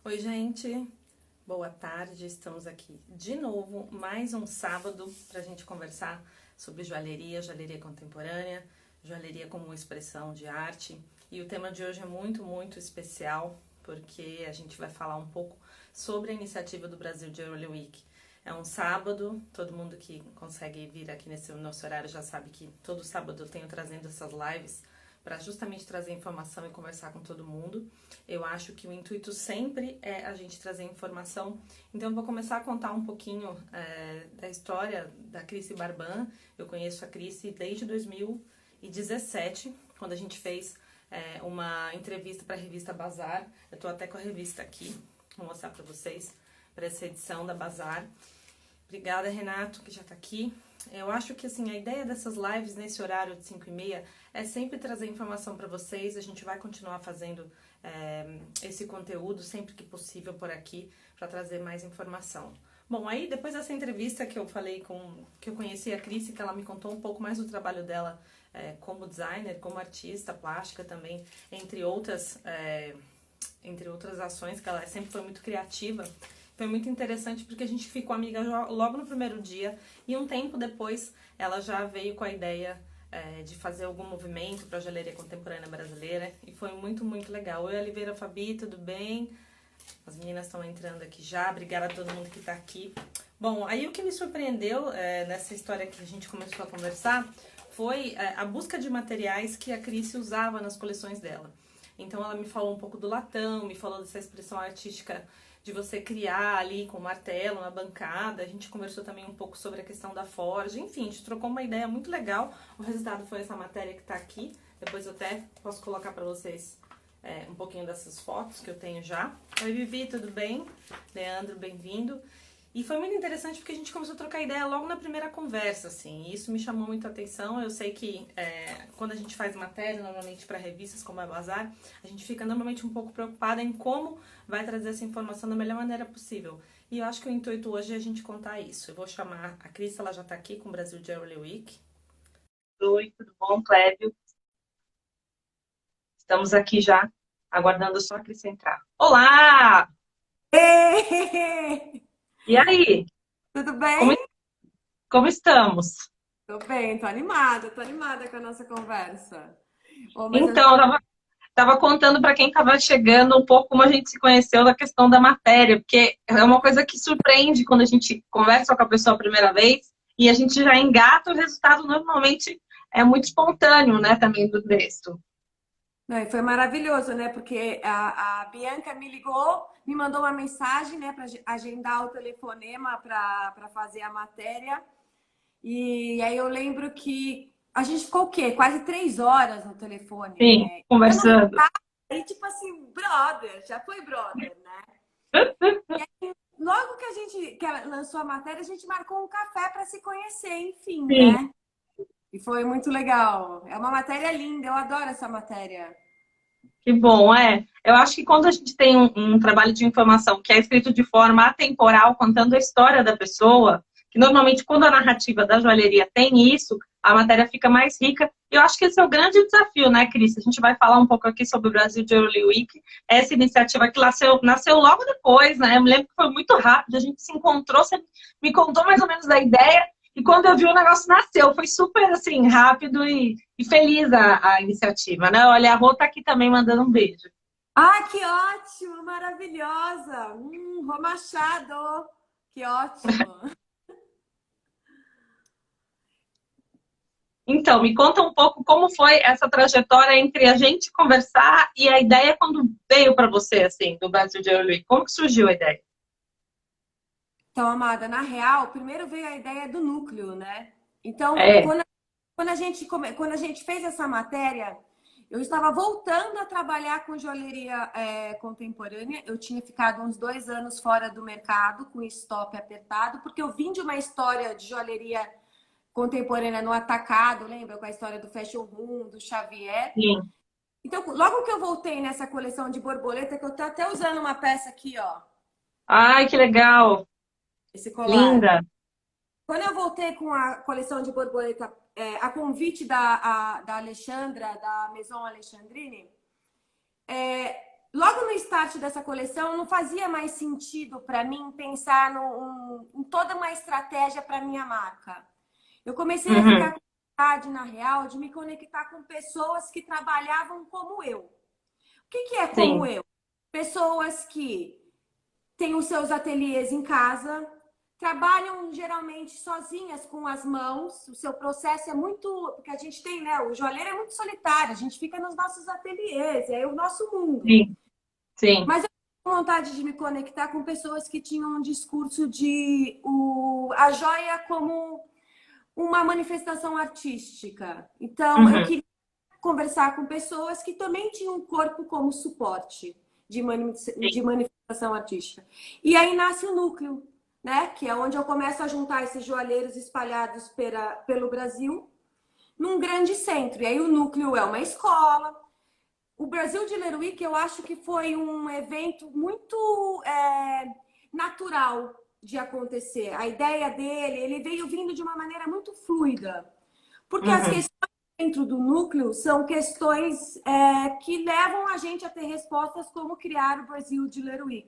Oi, gente. Boa tarde. Estamos aqui de novo, mais um sábado para a gente conversar sobre joalheria, joalheria contemporânea, joalheria como expressão de arte. E o tema de hoje é muito especial, porque a gente vai falar um pouco sobre a iniciativa do Brasil Jewelry Week. É um sábado, todo mundo que consegue vir aqui nesse nosso horário já sabe que todo sábado eu tenho trazendo essas lives para justamente trazer informação e conversar com todo mundo. Eu acho que o intuito sempre é a gente trazer informação. Então eu vou começar a contar um pouquinho da história da Cris Barban. Eu conheço a Cris desde 2017, quando a gente fez uma entrevista para a revista Bazar. Eu estou até com a revista aqui, vou mostrar para vocês, para essa edição da Bazar. Obrigada, Renato, que já está aqui. Eu acho que assim, a ideia dessas lives nesse horário de 5h30 é sempre trazer informação para vocês. A gente vai continuar fazendo esse conteúdo sempre que possível por aqui para trazer mais informação. Bom, aí depois dessa entrevista que eu falei que eu conheci a Cris, que ela me contou um pouco mais do trabalho dela como designer, como artista plástica também, entre outras ações, que ela sempre foi muito criativa. Foi muito interessante porque a gente ficou amiga logo no primeiro dia e um tempo depois ela já veio com a ideia de fazer algum movimento para a joalheria contemporânea brasileira e foi muito legal. Oi, Oliveira, Fabi, tudo bem? As meninas estão entrando aqui já, obrigada a todo mundo que está aqui. Bom, aí o que me surpreendeu nessa história que a gente começou a conversar foi a busca de materiais que a Cris usava nas coleções dela. Então ela me falou um pouco do latão, me falou dessa expressão artística de você criar ali com martelo na bancada. A gente conversou também um pouco sobre a questão da forja. Enfim, a gente trocou uma ideia muito legal. O resultado foi essa matéria que tá aqui. Depois eu até posso colocar para vocês um pouquinho dessas fotos que eu tenho já. Oi, Vivi, tudo bem? Leandro, bem-vindo. E foi muito interessante porque a gente começou a trocar ideia logo na primeira conversa, assim, e isso me chamou muito a atenção. Eu sei que quando a gente faz matéria, normalmente para revistas como a Bazar, a gente fica normalmente um pouco preocupada em como vai trazer essa informação da melhor maneira possível. E eu acho que o intuito hoje é a gente contar isso. Eu vou chamar a Cris, ela já está aqui com o Brasil Jewelry Week. Oi, tudo bom, Clébio? Estamos aqui já, aguardando só a Cris entrar. Olá! Ei! E aí? Tudo Como, bem? como estamos? Tô bem, tô animada com a nossa conversa. Oh, mas eu... Então, tava contando para quem estava chegando um pouco como a gente se conheceu da questão da matéria, porque é uma coisa que surpreende quando a gente conversa com a pessoa a primeira vez e a gente já engata, o resultado normalmente é muito espontâneo, né, também do texto. Não, e foi maravilhoso, né? Porque a Bianca me ligou, me mandou uma mensagem, né, para agendar o telefonema para fazer a matéria. E aí eu lembro que a gente ficou o quê? Quase 3 horas no telefone, Sim, né? Eu não conversando. aí, tipo assim, brother, já foi brother, né? Logo que que ela lançou a matéria, a gente marcou um café para se conhecer, enfim, Sim, né? E foi muito legal. É uma matéria linda, eu adoro essa matéria. que bom, é. Eu acho que quando a gente tem um trabalho de informação que é escrito de forma atemporal, contando a história da pessoa, que normalmente quando a narrativa da joalheria tem isso, a matéria fica mais rica. E eu acho que esse é o grande desafio, né, Cris? A gente vai falar um pouco aqui sobre o Brasil Jewelry Week, essa iniciativa que nasceu logo depois, né? Eu me lembro que foi muito rápido, a gente se encontrou, você me contou mais ou menos da ideia, e quando eu vi o negócio nasceu, foi super assim, rápido e feliz a iniciativa, né? Olha, a Rô tá aqui também mandando um beijo. Ah, que ótimo, maravilhosa. Rô Machado, que ótimo. Então, me conta um pouco como foi essa trajetória entre a gente conversar e a ideia quando veio para você, assim, do Brasil de Early. Como que surgiu a ideia? Então, amada, na real, primeiro veio a ideia do núcleo, né? Então, É, quando a gente fez essa matéria, eu estava voltando a trabalhar com joalheria contemporânea. Eu tinha ficado uns 2 anos fora do mercado, com stop apertado, porque eu vim de uma história de joalheria contemporânea no atacado, lembra? Com a história do Fashion Room, do Xavier. sim. Então, logo que eu voltei nessa coleção de borboleta, que eu tô até usando uma peça aqui, ó, Ai, que legal. esse colar. Linda. Quando eu voltei com a coleção de borboleta, a convite da Alexandra, da Maison Alexandrine, logo no start dessa coleção, não fazia mais sentido para mim pensar em toda uma estratégia para minha marca. Eu comecei a ficar com vontade, na real, de me conectar com pessoas que trabalhavam como eu. O que é como Sim. eu? Pessoas que têm os seus ateliês em casa, trabalham geralmente sozinhas com as mãos. O seu processo é muito... Porque a gente tem, né? O joalheiro é muito solitário. A gente fica nos nossos ateliês, é o nosso mundo. Sim, sim. Mas eu tenho vontade de me conectar com pessoas que tinham um discurso de a joia como uma manifestação artística. Então, eu Uhum. queria conversar com pessoas que também tinham o corpo como suporte de Sim, manifestação artística. E aí nasce o núcleo, né? Que é onde eu começo a juntar esses joalheiros espalhados pelo Brasil num grande centro. E aí o núcleo é uma escola. O Brasil de Leroy, que eu acho que foi um evento muito natural de acontecer. A ideia dele, ele veio vindo de uma maneira muito fluida. Porque as uhum. questões dentro do núcleo são questões que levam a gente a ter respostas como criar o Brasil de Leroy.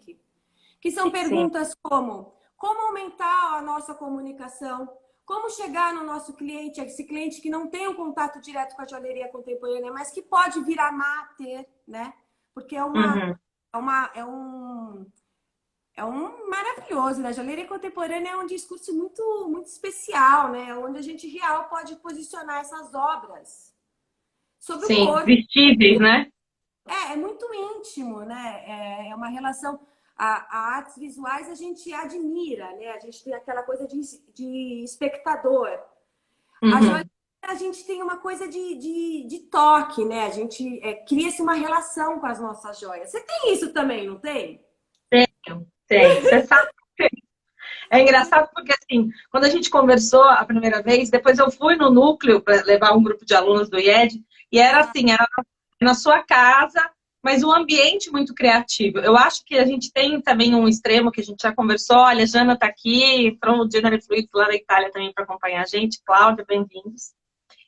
Que são Sim, perguntas como aumentar a nossa comunicação, como chegar no nosso cliente, esse cliente que não tem um contato direto com a joalheria contemporânea, mas que pode vir a amar ter, né? Porque uhum. é um maravilhoso, né? A joalheria contemporânea é um discurso muito especial, né? Onde a gente real pode posicionar essas obras sobre o Sim, corpo. vestíveis, né? É muito íntimo, né? É uma relação. A artes visuais a gente admira, né? A gente tem aquela coisa de espectador. A joalheria, Uhum. a gente tem uma coisa de toque, né? A gente cria-se uma relação com as nossas joias. Você tem isso também, não tem? Tem. Você sabe. É engraçado porque, assim, quando a gente conversou a primeira vez, depois eu fui no núcleo para levar um grupo de alunos do IED, e era assim, era na sua casa, mas um ambiente muito criativo. Eu acho que a gente tem também um extremo que a gente já conversou. Olha, a Jana está aqui, from General Fluids lá da Itália também para acompanhar a gente. Cláudia, bem-vindos.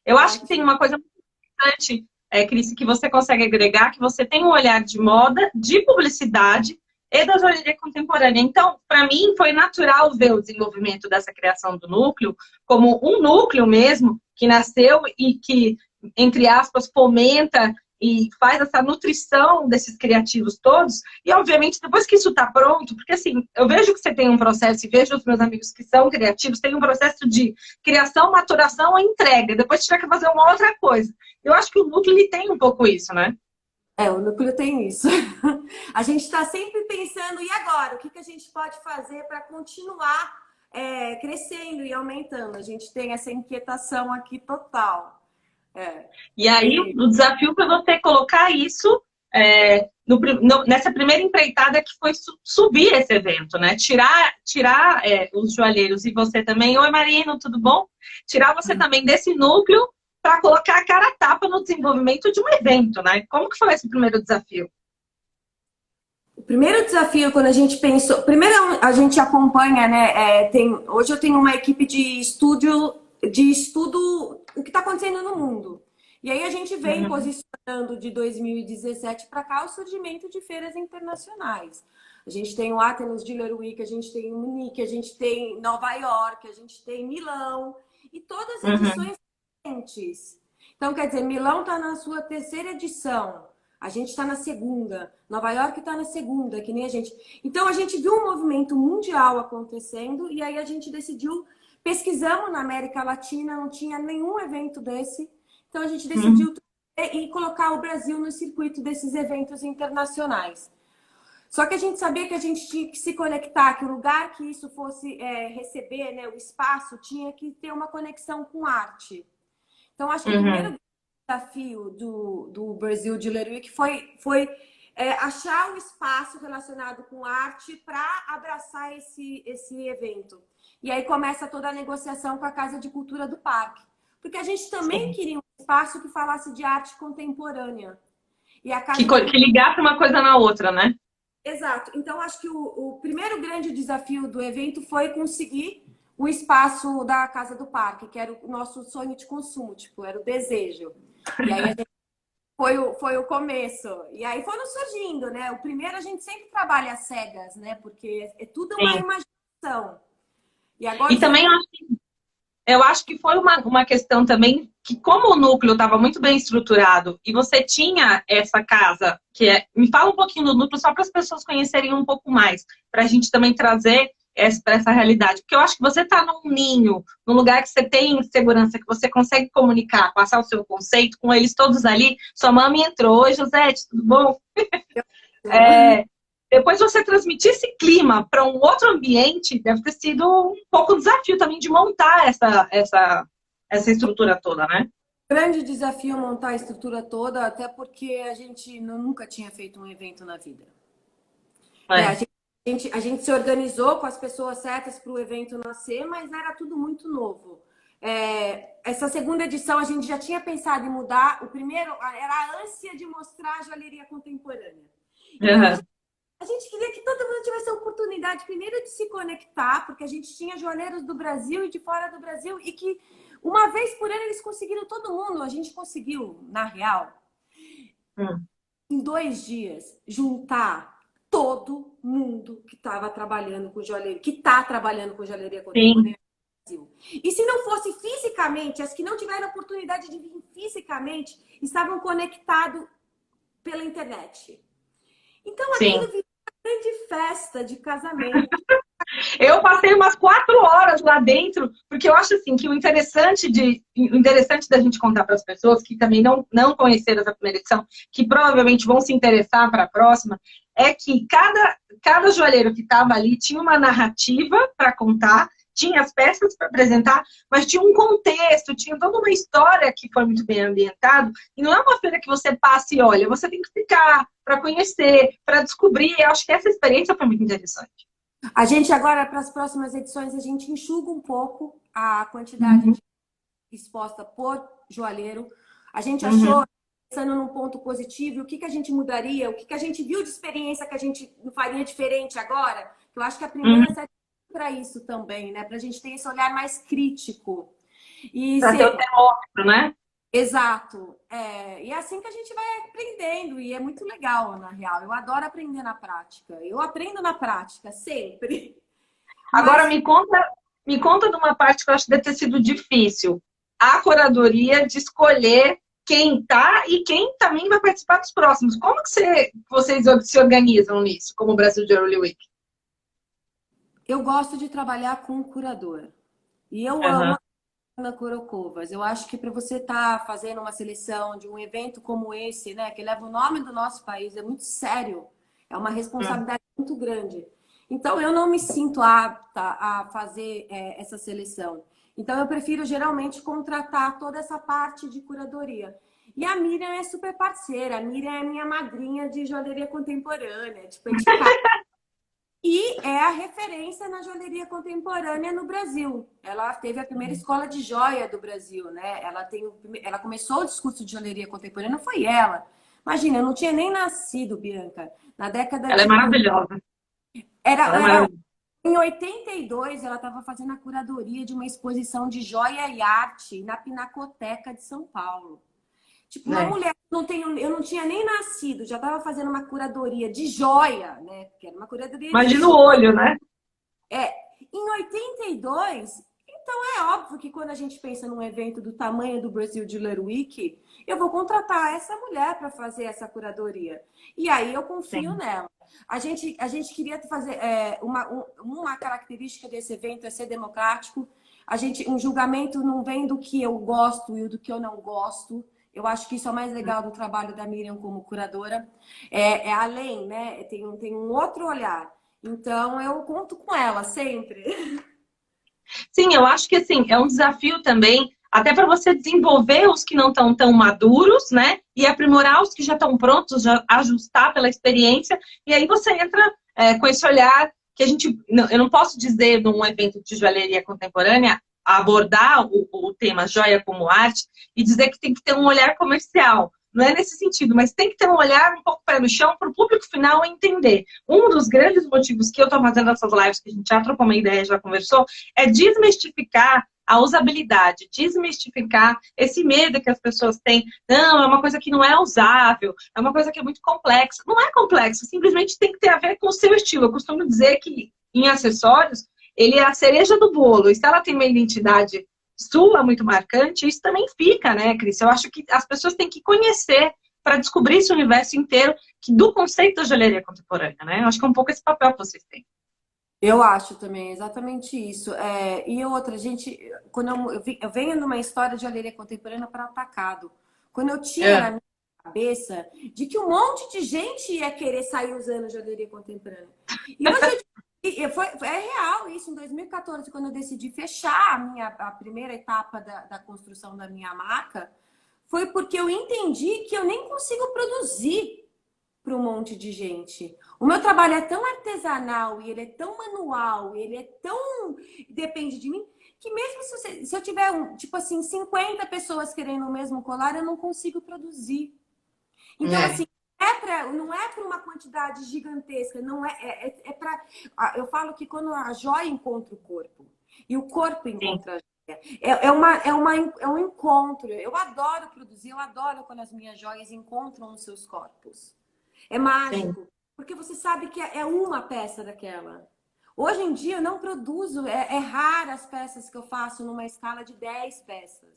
Eu Ah, acho que tem uma coisa muito importante, Cris, que você consegue agregar, que você tem um olhar de moda, de publicidade e da joalheria contemporânea. Então, para mim, foi natural ver o desenvolvimento dessa criação do núcleo como um núcleo mesmo, que nasceu e que, entre aspas, fomenta e faz essa nutrição desses criativos todos. E, obviamente, depois que isso está pronto, porque assim, eu vejo que você tem um processo, e vejo os meus amigos que são criativos, tem um processo de criação, maturação e entrega. Depois tiver que fazer uma outra coisa. Eu acho que o núcleo ele tem um pouco isso, né? o núcleo tem isso. A gente está sempre pensando, e agora? O que a gente pode fazer para continuar crescendo e aumentando? A gente tem essa inquietação aqui total. É. E aí, E o desafio foi você colocar isso nessa primeira empreitada que foi subir esse evento, né? Tirar os joalheiros e você também. Oi, Marino, tudo bom? Tirar você também desse núcleo para colocar a cara a tapa no desenvolvimento de um evento, né? Como que foi esse primeiro desafio? o primeiro desafio, quando a gente pensou. Primeiro, a gente acompanha, né? Hoje eu tenho uma equipe de estudo o que está acontecendo no mundo. E aí a gente vem Uhum, posicionando de 2017 para cá o surgimento de feiras internacionais. A gente tem o Athenos Dealer Week, a gente tem o Munique, a gente tem Nova York, a gente tem Milão, e todas uhum, edições diferentes. Então, quer dizer, Milão está na sua terceira edição. A gente está na segunda. Nova York está na segunda, que nem a gente. Então, a gente viu um movimento mundial acontecendo e aí a gente decidiu, pesquisamos na América Latina, não tinha nenhum evento desse. Então, a gente uhum, decidiu e colocar o Brasil no circuito desses eventos internacionais. Só que a gente sabia que a gente tinha que se conectar, que o lugar que isso fosse receber, né, o espaço, tinha que ter uma conexão com arte. Então, acho que o uhum. primeiro desafio do Brasil de Leroy foi achar um espaço relacionado com arte para abraçar esse evento. E aí começa toda a negociação com a Casa de Cultura do Parque. Porque a gente também Sim. queria um espaço que falasse de arte contemporânea. E a Que, Casa de que Cultura. ligasse uma coisa na outra, né? Exato. Então, acho que o primeiro grande desafio do evento foi conseguir o espaço da Casa do Parque, que era o nosso sonho de consumo, tipo, era o desejo. E aí a gente Foi o começo. E aí foram surgindo, né? O primeiro a gente sempre trabalha às cegas, né? Porque é tudo uma Sim. imaginação. E agora E o também segundo. eu acho que foi uma questão também que, como o núcleo estava muito bem estruturado e você tinha essa casa, que é. Me fala um pouquinho do núcleo, só para as pessoas conhecerem um pouco mais, para a gente também trazer para essa realidade. Porque eu acho que você está num ninho, num lugar que você tem segurança, que você consegue comunicar, passar o seu conceito com eles todos ali. Sua mãe entrou, oi, Josete, tudo bom? É, depois você transmitir esse clima para um outro ambiente deve ter sido um pouco desafio também de montar essa estrutura toda, né? Grande desafio montar a estrutura toda, até porque a gente nunca tinha feito um evento na vida. Né? É. A gente se organizou com as pessoas certas para o evento nascer, mas era tudo muito novo. Essa segunda edição a gente já tinha pensado em mudar. O primeiro era a ânsia de mostrar a joalheria contemporânea. Então, Uhum. a gente queria que todo mundo tivesse a oportunidade, primeiro, de se conectar, porque a gente tinha joalheiros do Brasil e de fora do Brasil, e que uma vez por ano eles conseguiram todo mundo. A gente conseguiu, na real, Uhum. em 2 dias, juntar todo mundo que estava trabalhando com joalheria, que está trabalhando com joalheria Sim, contemporânea no Brasil. E se não fosse fisicamente, as que não tiveram oportunidade de vir fisicamente, estavam conectados pela internet. Então aquilo sim. virou uma grande festa de casamento. Eu passei umas 4 horas lá dentro, porque eu acho assim que o interessante da gente contar para as pessoas que também não conheceram essa primeira edição, que provavelmente vão se interessar para a próxima, é que cada joalheiro que estava ali tinha uma narrativa para contar, tinha as peças para apresentar, mas tinha um contexto, tinha toda uma história que foi muito bem ambientado. E não é uma feira que você passa e olha, você tem que ficar para conhecer, para descobrir. Eu acho que essa experiência foi muito interessante. A gente agora, para as próximas edições, a gente enxuga um pouco a quantidade Uhum. de exposta por joalheiro. A gente achou, Uhum. pensando num ponto positivo, o que a gente mudaria, o que a gente viu de experiência que a gente faria diferente agora. Eu acho que a Uhum. primeira serve para isso também, né? Para a gente ter esse olhar mais crítico. E Para ter o termômetro, né? exato. E é assim que a gente vai aprendendo, e é muito legal, na real. Eu adoro aprender na prática. Eu aprendo na prática, sempre. Agora Mas me conta de uma parte que eu acho que deve ter sido difícil. A curadoria de escolher quem tá e quem também vai participar dos próximos. Como que vocês se organizam nisso, como o Brasil de Early Week? eu gosto de trabalhar com curador. E eu amo Aham. a Ana Corokovas. Eu acho que para você estar fazendo uma seleção de um evento como esse, né, que leva o nome do nosso país, é muito sério. É uma responsabilidade muito grande. Então, eu não me sinto apta a fazer essa seleção. Então, eu prefiro geralmente contratar toda essa parte de curadoria. E a Miriam é super parceira. A Miriam é minha madrinha de joalheria contemporânea. Tipo, é de casa. E é a referência na joalheria contemporânea no Brasil. Ela teve a primeira escola de joia do Brasil, né? Ela começou o discurso de joalheria contemporânea, foi ela. Imagina, eu não tinha nem nascido, Bianca. Na década Ela é de. maravilhosa. Ela é Era maravilhosa. em 82, ela estava fazendo a curadoria de uma exposição de joia e arte na Pinacoteca de São Paulo. Tipo, uma É. mulher, eu não tinha nem nascido, já estava fazendo uma curadoria de joia, né? Porque era uma curadoria de Imagina o joia. olho, né? Em 82, então é óbvio que quando a gente pensa num evento do tamanho do Brasil Jewelry Week, eu vou contratar essa mulher para fazer essa curadoria. E aí eu confio Sim. nela. A gente queria fazer uma característica desse evento é ser democrático. Um julgamento não vem do que eu gosto e do que eu não gosto. Eu acho que isso é o mais legal do trabalho da Miriam como curadora. É além, né? Tem um outro olhar. Então, eu conto com ela sempre. Sim, eu acho que assim, é um desafio também, até para você desenvolver os que não estão tão maduros, né? E aprimorar os que já estão prontos, já ajustar pela experiência, e aí você entra com esse olhar que eu não posso dizer num evento de joalheria contemporânea, abordar o tema joia como arte e dizer que tem que ter um olhar comercial. Não é nesse sentido, mas tem que ter um olhar um pouco pé no chão para o público final entender. Um dos grandes motivos que eu estou fazendo essas lives, que a gente já trocou uma ideia, já conversou, é desmistificar a usabilidade, desmistificar esse medo que as pessoas têm. Não, é uma coisa que não é usável, é uma coisa que é muito complexa. Não é complexo, simplesmente tem que ter a ver com o seu estilo. Eu costumo dizer que em acessórios, ele é a cereja do bolo. E se ela tem uma identidade sua muito marcante, isso também fica, né, Cris? Eu acho que as pessoas têm que conhecer para descobrir esse universo inteiro do conceito da joalheria contemporânea, né? Eu acho que é um pouco esse papel que vocês têm. Eu acho também, exatamente isso. E outra, gente, quando eu venho numa história de joalheria contemporânea para atacado. Quando eu tinha na minha cabeça de que um monte de gente ia querer sair usando joalheria contemporânea. E hoje é real isso. Em 2014, quando eu decidi fechar a primeira etapa da construção da minha marca, foi porque eu entendi que eu nem consigo produzir para um monte de gente. O meu trabalho é tão artesanal e ele é tão manual, e ele é tão... depende de mim, que mesmo se eu tiver, tipo assim, 50 pessoas querendo o mesmo colar, eu não consigo produzir. Então, assim, não é para uma quantidade gigantesca, não é para... Eu falo que quando a joia encontra o corpo e o corpo encontra a joia, é um encontro. Eu adoro produzir, eu adoro quando as minhas joias encontram os seus corpos. É mágico, porque você sabe que é uma peça daquela. Hoje em dia eu não produzo, é raro as peças que eu faço numa escala de 10 peças.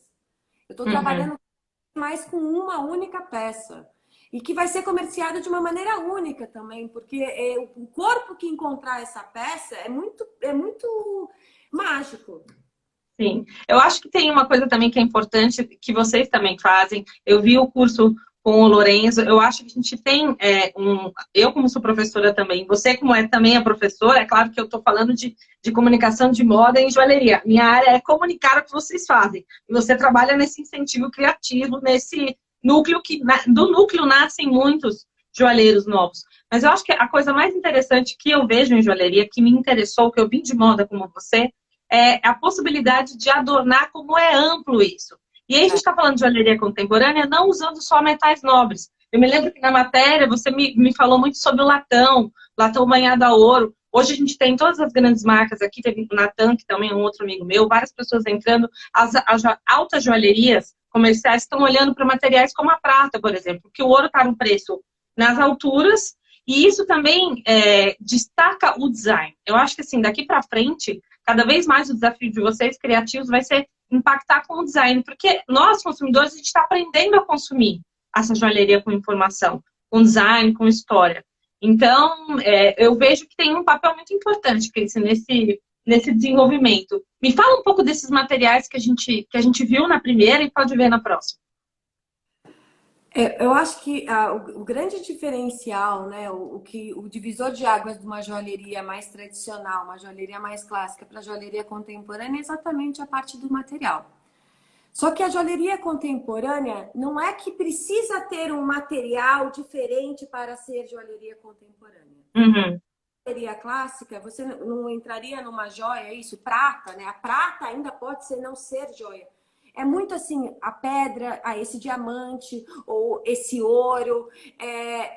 Eu estou trabalhando mais com uma única peça. E que vai ser comerciado de uma maneira única também, porque o corpo que encontrar essa peça é muito mágico. Sim, eu acho que tem uma coisa também que é importante, que vocês também fazem. Eu vi o curso com o Lorenzo, eu acho que a gente tem eu como sou professora também, você como é também a professora, é claro que eu estou falando de comunicação de moda em joalheria. Minha área é comunicar o que vocês fazem. E você trabalha nesse incentivo criativo, nesse núcleo do núcleo nascem muitos joalheiros novos. Mas eu acho que a coisa mais interessante que eu vejo em joalheria, que me interessou, que eu vim de moda como você, é a possibilidade de adornar como é amplo isso. E aí a gente está falando de joalheria contemporânea, não usando só metais nobres. Eu me lembro que na matéria você me falou muito sobre o latão banhado a ouro. Hoje a gente tem todas as grandes marcas aqui, teve o Natan, que também é um outro amigo meu, várias pessoas entrando. As altas joalherias comerciais estão olhando para materiais como a prata, por exemplo, que o ouro está no preço nas alturas, e isso também destaca o design. Eu acho que assim, daqui para frente, cada vez mais o desafio de vocês, criativos, vai ser impactar com o design, porque nós, consumidores, a gente está aprendendo a consumir essa joalheria com informação, com design, com história. Então, eu vejo que tem um papel muito importante, Cris, nesse desenvolvimento. Me fala um pouco desses materiais que a gente viu na primeira e pode ver na próxima. Eu acho que o grande diferencial, né, o divisor de águas de uma joalheria mais tradicional, uma joalheria mais clássica para a joalheria contemporânea é exatamente a parte do material. Só que a joalheria contemporânea não é que precisa ter um material diferente para ser joalheria contemporânea. Uhum. Joalheria clássica, você não entraria numa joia, isso, prata, né? A prata ainda pode não ser joia. É muito assim, a pedra, esse diamante ou esse ouro.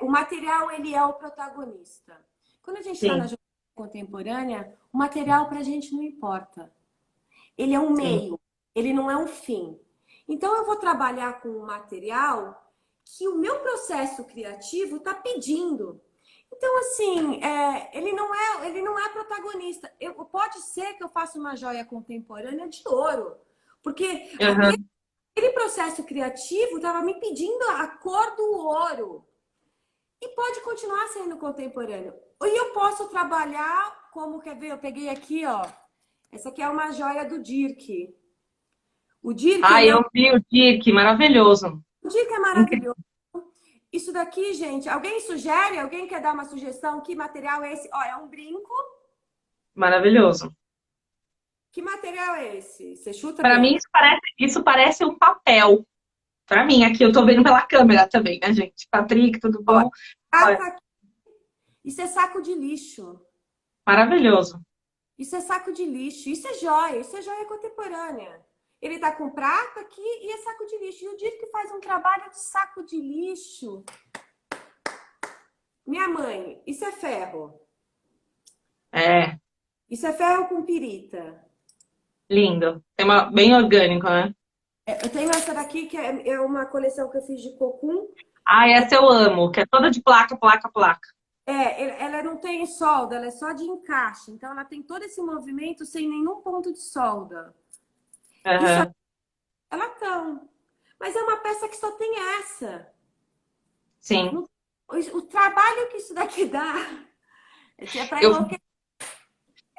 O material, ele é o protagonista. Quando a gente está na joalheria contemporânea, o material para a gente não importa. Ele é um meio, ele não é um fim. Então, eu vou trabalhar com um material que o meu processo criativo está pedindo. Então, assim, ele não é protagonista. Pode ser que eu faça uma joia contemporânea de ouro. Porque aquele processo criativo estava me pedindo a cor do ouro. E pode continuar sendo contemporâneo. E eu posso trabalhar como, quer ver? Eu peguei aqui, ó. Essa aqui é uma joia do Dirk. O Dirk, eu vi o Dirk, maravilhoso. O Dirk é maravilhoso. Isso daqui, gente, alguém sugere? Alguém quer dar uma sugestão? Que material é esse? Ó, é um brinco. Maravilhoso. Que material é esse? Você chuta? Para mim, isso parece um papel. Para mim, aqui eu tô vendo pela câmera também, né, gente? Patrick, tudo bom? Isso é saco de lixo. Maravilhoso. Isso é saco de lixo. Isso é joia contemporânea. Ele tá com prata aqui e é saco de lixo. E o Dirk faz um trabalho de saco de lixo. Minha mãe, isso é ferro. É. Isso é ferro com pirita. Lindo. Tema bem orgânico, né? Eu tenho essa daqui, que é uma coleção que eu fiz de cocum. Ah, essa eu amo, que é toda de placa, placa, placa. Ela não tem solda, ela é só de encaixe. Então, ela tem todo esse movimento sem nenhum ponto de solda. Isso Aham. ela tão. Mas é uma peça que só tem essa. Sim. O trabalho que isso daqui dá é para Eu, enlouquecer.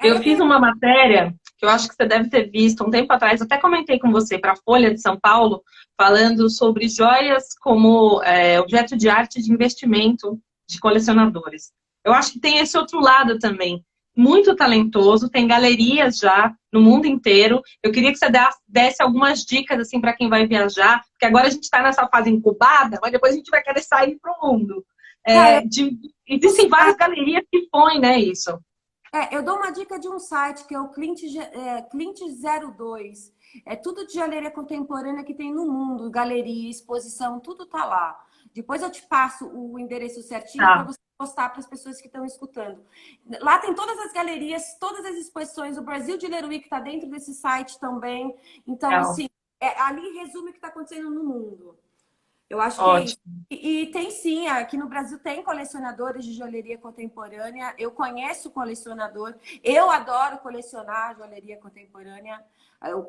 eu fiz uma matéria que eu acho que você deve ter visto um tempo atrás, até comentei com você, para a Folha de São Paulo, falando sobre joias como objeto de arte de investimento de colecionadores. Eu acho que tem esse outro lado também. Muito talentoso, tem galerias já no mundo inteiro. Eu queria que você desse algumas dicas assim para quem vai viajar, porque agora a gente está nessa fase incubada, mas depois a gente vai querer sair para o mundo. Cara, Existem várias galerias que põem, né, isso. eu dou uma dica de um site que é o Clint02. É tudo de joalheria contemporânea que tem no mundo, galeria, exposição, tudo tá lá. Depois eu te passo o endereço certinho para Tá, você postar para as pessoas que estão escutando. Lá tem todas as galerias, todas as exposições. O Brasil de Leroy que está dentro desse site também. Então, legal. assim, ali resume o que está acontecendo no mundo. Eu acho que é isso. Ótimo. E tem sim, aqui no Brasil tem colecionadores de joalheria contemporânea. Eu conheço colecionador. Eu adoro colecionar joalheria contemporânea.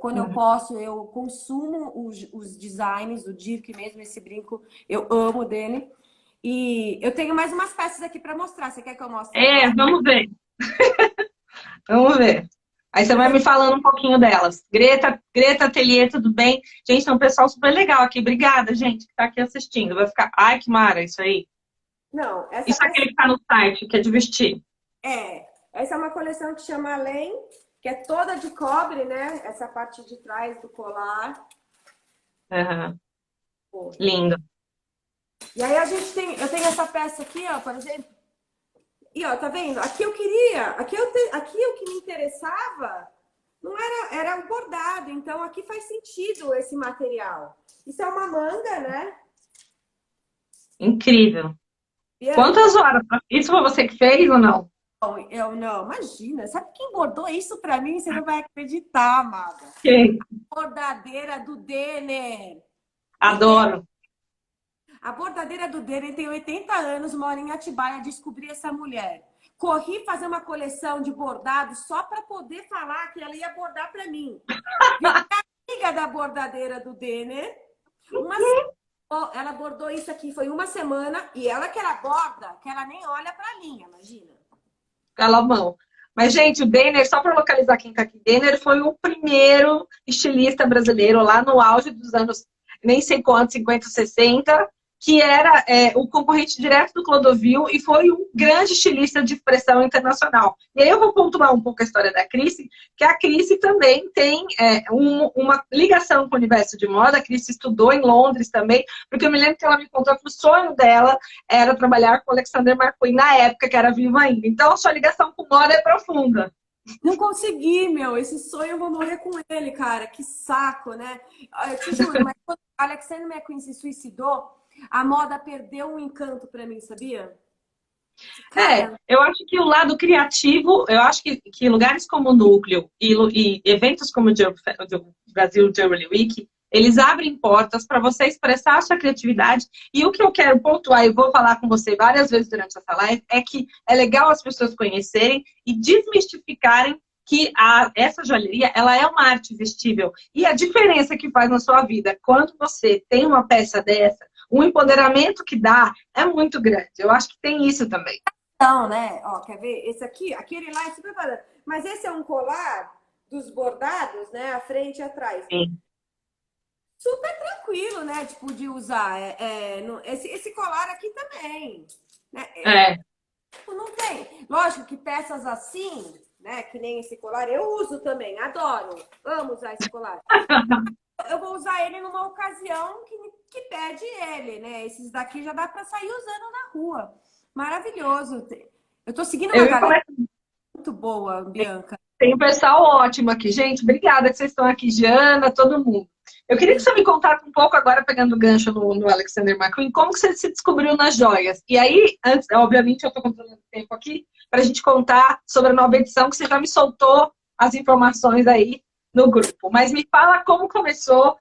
Quando eu posso, eu consumo os designs, o Dirk mesmo, esse brinco, eu amo dele. E eu tenho mais umas peças aqui para mostrar. Você quer que eu mostre agora? Vamos ver. Vamos ver. Aí você vai me falando um pouquinho delas. Greta Atelier, tudo bem? Gente, tem um pessoal super legal aqui. Obrigada, gente, que tá aqui assistindo. Vai ficar. Ai, que mara, isso aí. Não, essa Isso é peça aquele que tá no site, que é de vestir. essa é uma coleção que chama Além, que é toda de cobre, né? Essa parte de trás do colar. Aham. Lindo. E aí eu tenho essa peça aqui, ó, por exemplo. E ó, tá vendo? Aqui eu queria, aqui o que me interessava não era o bordado, então aqui faz sentido esse material. Isso é uma manga, né? Incrível. Bianca, Quantas horas? Isso foi você que fez ou não? eu não, imagina, sabe quem bordou isso pra mim? Você não vai acreditar, amada. Ok. Bordadeira do Denner. Adoro. A bordadeira do Denner tem 80 anos, mora em Atibaia, descobri essa mulher. Corri fazer uma coleção de bordados só para poder falar que ela ia bordar para mim. Amiga da bordadeira do Denner. Ela bordou isso aqui, foi uma semana, e ela que ela borda, que ela nem olha para a linha, imagina. Cala a mão. Mas, gente, o Denner, só para localizar quem tá aqui, Denner foi o primeiro estilista brasileiro lá no auge dos anos, nem sei quantos, 50, 60, que era o concorrente direto do Clodovil e foi um grande estilista de expressão internacional. E aí eu vou pontuar um pouco a história da Cris, que a Cris também tem uma ligação com o universo de moda. A Cris estudou em Londres também, porque eu me lembro que ela me contou que o sonho dela era trabalhar com o Alexander McQueen na época, que era vivo ainda. Então, a sua ligação com moda é profunda. Não consegui, meu. Esse sonho eu vou morrer com ele, cara. Que saco, né? Eu te juro, mas quando Alexander McQueen se suicidou, a moda perdeu um encanto pra mim, sabia? Cara, Eu acho que o lado criativo, eu acho que lugares como o Núcleo e eventos como o Brasil Jewelry Week, eles abrem portas para você expressar a sua criatividade. E o que eu quero pontuar, e vou falar com você várias vezes durante essa live, é que é legal as pessoas conhecerem e desmistificarem que essa joalheria, ela é uma arte vestível. E a diferença que faz na sua vida, quando você tem uma peça dessa, o empoderamento que dá é muito grande. Eu acho que tem isso também. então, né? Ó, quer ver? Esse aqui, aquele lá é super barato. Mas esse é um colar dos bordados, né? À frente e atrás. Sim. Super tranquilo, né? Tipo, de usar. Esse colar aqui também. Né? Tipo, não tem. Lógico que peças assim, né? Que nem esse colar, eu uso também. Adoro. Amo usar esse colar. Eu vou usar ele numa ocasião que pede ele, né? Esses daqui já dá para sair usando na rua. Maravilhoso. Eu tô seguindo uma galera muito boa, Bianca. Tem um pessoal ótimo aqui. Gente, obrigada que vocês estão aqui. Jana, todo mundo. Eu queria que você me contasse um pouco, agora pegando o gancho no Alexander McQueen, como que você se descobriu nas joias? E aí, antes, obviamente, eu estou controlando o tempo aqui, para a gente contar sobre a nova edição, que você já me soltou as informações aí no grupo. Mas me fala como começou,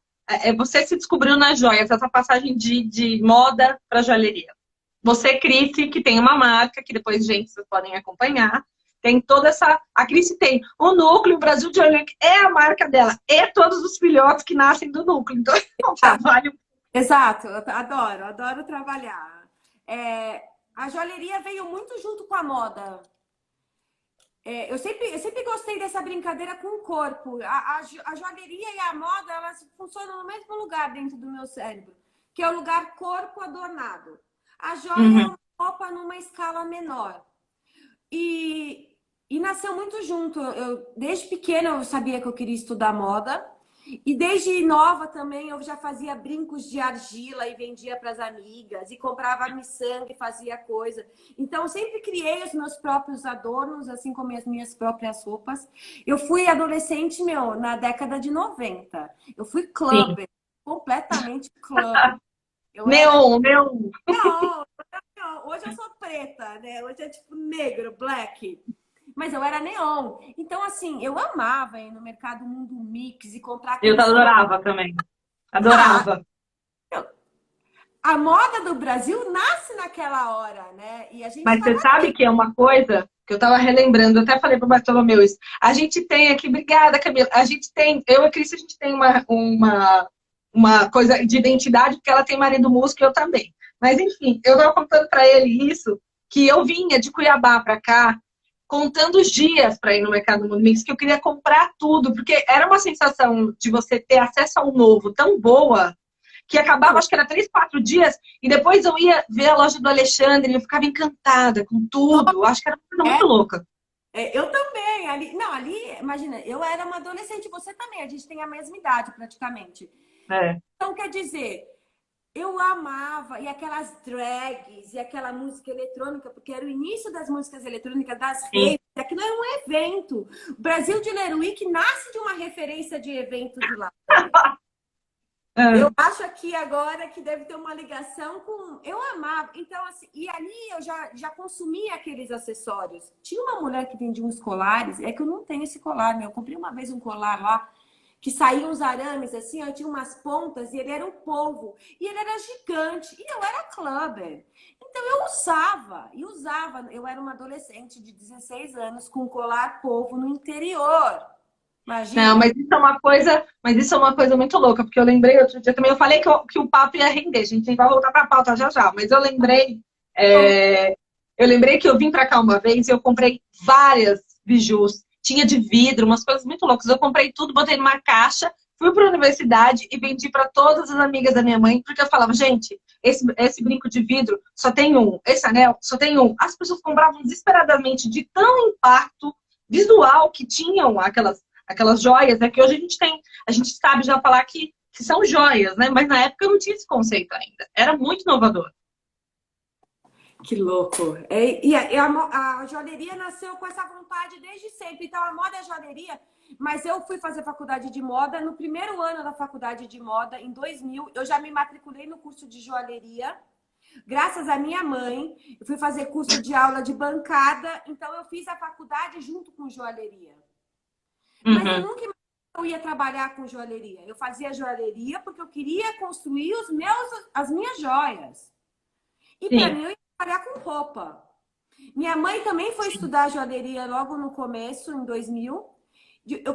você se descobriu nas joias, essa passagem de moda para joalheria. Você, Cris, que tem uma marca, que depois, gente, vocês podem acompanhar. Tem toda essa... A Cris tem o núcleo, o Brasil de Joalheria, que é a marca dela. E todos os filhotes que nascem do núcleo. Então, é um trabalho... Exato, eu adoro trabalhar. A joalheria veio muito junto com a moda. Eu sempre gostei dessa brincadeira com o corpo. A joalheria e a moda, elas funcionam no mesmo lugar dentro do meu cérebro, que é o lugar corpo adornado. A joia é uma roupa numa escala menor. E nasceu muito junto. Desde pequena eu sabia que eu queria estudar moda. E desde nova também eu já fazia brincos de argila e vendia para as amigas. E comprava miçanga e fazia coisa. Então eu sempre criei os meus próprios adornos, assim como as minhas próprias roupas. Eu fui adolescente, na década de 90. Eu fui clubber, completamente clubber. Neon. Não, hoje eu sou preta, né? Hoje é tipo negro, black. Mas eu era neon. Então, assim, eu amava ir no mercado Mundo Mix e comprar... Eu adorava também. Adorava. A moda do Brasil nasce naquela hora, né? E a gente Mas você sabe que é uma coisa que eu tava relembrando, eu até falei pro Bartolomeu isso. A gente tem aqui, obrigada, Camila, a gente tem, eu e a Cris, a gente tem uma coisa de identidade, porque ela tem marido músico e eu também. Mas, enfim, eu tava contando pra ele isso, que eu vinha de Cuiabá pra cá, contando os dias para ir no mercado Mundo Mix, que eu queria comprar tudo, porque era uma sensação de você ter acesso ao novo tão boa, que acabava, acho que era 3, 4 dias, e depois eu ia ver a loja do Alexandre, e eu ficava encantada com tudo. Acho que era uma coisa muito louca. Eu também. Ali, imagina, eu era uma adolescente, você também, a gente tem a mesma idade praticamente. Então, quer dizer, eu amava, e aquelas drags, e aquela música eletrônica, porque era o início das músicas eletrônicas, das raves, aquilo era um evento. O Brasil de Leruíque nasce de uma referência de evento de lá. Eu acho aqui agora que deve ter uma ligação com... Eu amava. Então, assim, e ali eu já consumia aqueles acessórios. Tinha uma mulher que vendia uns colares, é que eu não tenho esse colar, né? Eu comprei uma vez um colar lá, que saíam uns arames, assim, ó, tinha umas pontas, e ele era um polvo. E ele era gigante, e eu era clubber. Então eu usava. Eu era uma adolescente de 16 anos com colar polvo no interior. Imagina. Não, mas isso é uma coisa muito louca, porque eu lembrei outro dia também, eu falei que o papo ia render, gente vai voltar pra pauta já já, mas eu lembrei que eu vim pra cá uma vez e eu comprei várias bijus, tinha de vidro, umas coisas muito loucas, eu comprei tudo, botei numa caixa, fui pra universidade e vendi pra todas as amigas da minha mãe, porque eu falava, gente, esse brinco de vidro só tem um, esse anel só tem um. As pessoas compravam desesperadamente de tão impacto visual que tinham aquelas joias, né? Que hoje a gente sabe já falar que são joias, né? Mas na época não tinha esse conceito ainda. Era muito inovador. Que louco. A joalheria nasceu com essa vontade desde sempre. Então, a moda é joalheria. Mas eu fui fazer faculdade de moda. No primeiro ano da faculdade de moda, em 2000, eu já me matriculei no curso de joalheria. Graças à minha mãe, eu fui fazer curso de aula de bancada. Então, eu fiz a faculdade junto com joalheria. Mas eu nunca imaginei que eu ia trabalhar com joalheria. Eu fazia joalheria porque eu queria construir as minhas joias. E para mim, eu ia trabalhar com roupa. Minha mãe também foi estudar joalheria logo no começo, em 2000.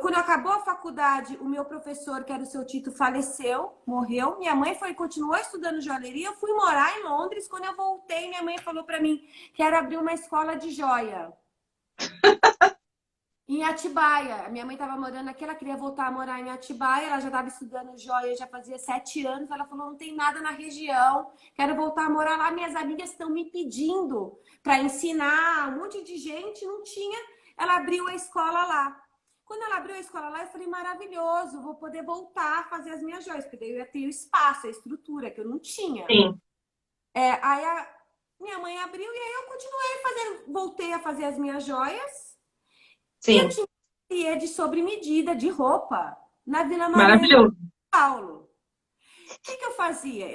Quando acabou a faculdade, o meu professor, que era o seu Tito, faleceu, morreu. Minha mãe continuou estudando joalheria. Eu fui morar em Londres. Quando eu voltei, minha mãe falou para mim que era abrir uma escola de joia. Em Atibaia. A minha mãe estava morando aqui, ela queria voltar a morar em Atibaia, ela já estava estudando joia, já fazia 7 anos. Ela falou, não tem nada na região, quero voltar a morar lá. Minhas amigas estão me pedindo para ensinar, um monte de gente, não tinha. Ela abriu a escola lá. Quando ela abriu a escola lá, eu falei, maravilhoso, vou poder voltar a fazer as minhas joias, porque daí eu ia ter o espaço, a estrutura, que eu não tinha. Sim. Aí minha mãe abriu e aí eu continuei voltei a fazer as minhas joias. Sim. E eu tinha ateliê de sobremedida, de roupa, na Vila Mariana, Maravilhoso. São Paulo. que eu fazia?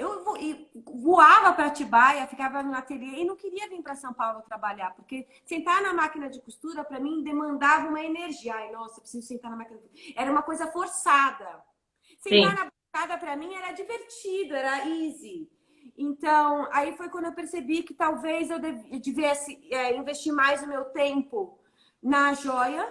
Voava para Atibaia, ficava no ateliê e não queria vir para São Paulo trabalhar, porque sentar na máquina de costura, para mim, demandava uma energia. Ai, nossa, preciso sentar na máquina de costura. Era uma coisa forçada. Sentar Sim, na bancada, para mim, era divertido, era easy. Então, aí foi quando eu percebi que talvez eu devesse investir mais o meu tempo na joia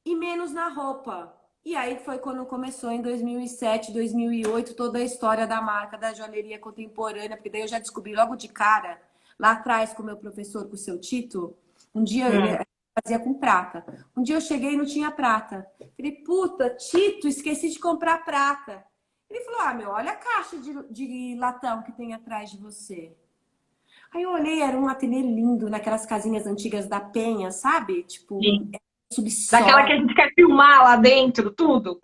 e menos na roupa. E aí foi quando começou em 2007, 2008, toda a história da marca, da joalheria contemporânea, porque daí eu já descobri logo de cara, lá atrás com o meu professor, com o seu Tito, um dia ele hum, fazia com prata. Um dia eu cheguei e não tinha prata. Falei, puta, Tito, esqueci de comprar prata. Ele falou, ah, meu, olha a caixa de latão que tem atrás de você. Aí eu olhei, era um ateliê lindo, naquelas casinhas antigas da Penha, sabe? Tipo, sim. Daquela que subsolo. a gente quer filmar lá dentro, tudo.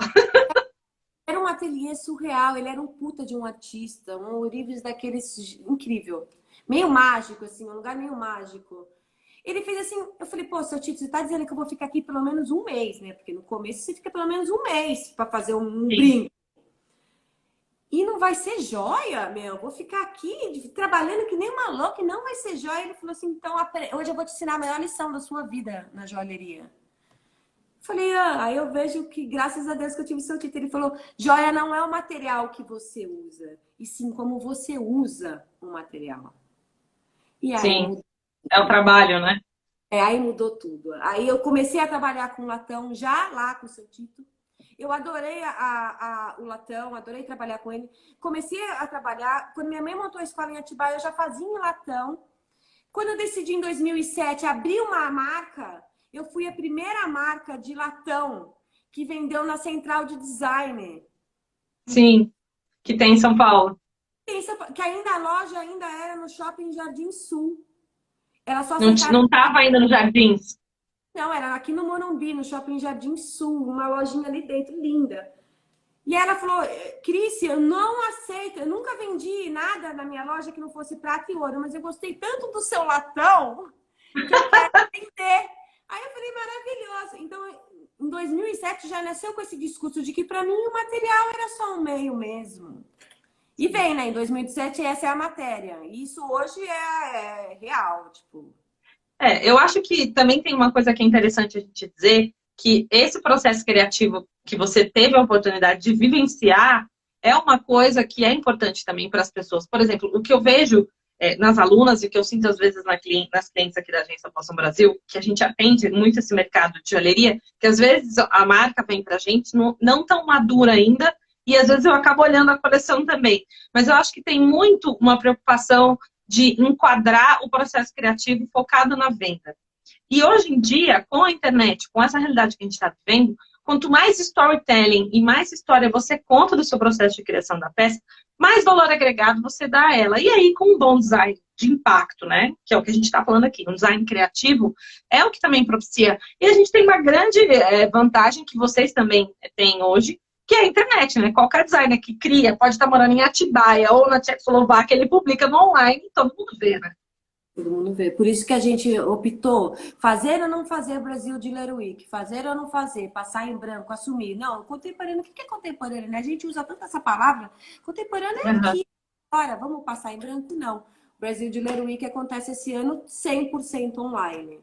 Era um ateliê surreal, ele era um puta de um artista, um ourives daqueles incrível. Meio mágico, assim, um lugar meio mágico. Ele fez assim, eu falei, pô, seu Tito, você tá dizendo que eu vou ficar aqui pelo menos um mês, né? Porque no começo você fica pelo menos um mês para fazer um Sim. brinco. E não vai ser joia, meu. Vou ficar aqui trabalhando que nem uma louca e não vai ser joia. Ele falou assim, então hoje eu vou te ensinar a melhor lição da sua vida na joalheria. Falei, ah, aí eu vejo que, graças a Deus, que eu tive seu título. Ele falou, joia não é o material que você usa, e sim como você usa o material. E aí Sim, mudou é o tudo. trabalho, né? Aí mudou tudo. Aí eu comecei a trabalhar com latão já lá com o seu título. Eu adorei o latão, adorei trabalhar com ele. Comecei a trabalhar. Quando minha mãe montou a escola em Atibaia, eu já fazia em latão. Quando eu decidi em 2007 abrir uma marca, eu fui a primeira marca de latão que vendeu na Central de Design. Sim, que tem em São Paulo. Pensa que ainda a loja ainda era no Shopping Jardim Sul. Ela só Não, aceitava. não tava ainda nos jardins. Não, era aqui no Morumbi, no Shopping Jardim Sul, uma lojinha ali dentro, linda. E ela falou, Cris, eu não aceito, eu nunca vendi nada na minha loja que não fosse prata e ouro, mas eu gostei tanto do seu latão que eu quero vender. Aí eu falei, maravilhoso. Então, em 2007 já nasceu com esse discurso de que para mim o material era só um meio mesmo. E vem, né? Em 2017 essa é a matéria. E isso hoje é real, tipo. Eu acho que também tem uma coisa que é interessante a gente dizer, que esse processo criativo que você teve a oportunidade de vivenciar é uma coisa que é importante também para as pessoas. Por exemplo, o que eu vejo nas alunas e que eu sinto às vezes nas clientes aqui da Agência Poção Brasil, que a gente atende muito esse mercado de joalheria, que às vezes a marca vem para a gente não tão madura ainda, e às vezes eu acabo olhando a coleção também. Mas eu acho que tem muito uma preocupação de enquadrar o processo criativo focado na venda. E hoje em dia, com a internet, com essa realidade que a gente está vivendo, quanto mais storytelling e mais história você conta do seu processo de criação da peça, mais valor agregado você dá a ela. E aí, com um bom design de impacto, né? Que é o que a gente está falando aqui, um design criativo, é o que também propicia. E a gente tem uma grande vantagem que vocês também têm hoje, que é a internet, né? Qualquer designer que cria, pode estar morando em Atibaia ou na Tchecoslováquia, ele publica no online e todo mundo vê, né? Todo mundo vê. Por isso que a gente optou fazer ou não fazer Brasil Dealer Week, fazer ou não fazer, passar em branco, assumir. Não, contemporâneo, o que é contemporâneo? Né? A gente usa tanto essa palavra. Contemporâneo é Uhum. aqui. Agora, vamos passar em branco? Não. Brasil Dealer Week acontece esse ano 100% online.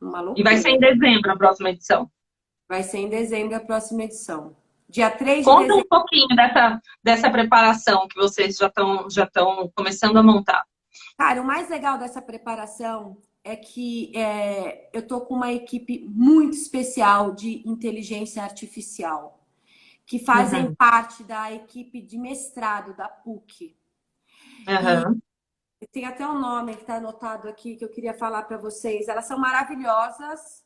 Uma E vai ser loucura. em dezembro a próxima edição. Vai ser em dezembro a próxima edição. Dia 3 de Conta um dezembro. pouquinho dessa preparação que vocês já estão começando a montar. Cara, o mais legal dessa preparação é que eu tô com uma equipe muito especial de inteligência artificial, que fazem Uhum. parte da equipe de mestrado da PUC. E Uhum. tem até um nome que está anotado aqui que eu queria falar para vocês. Elas são maravilhosas.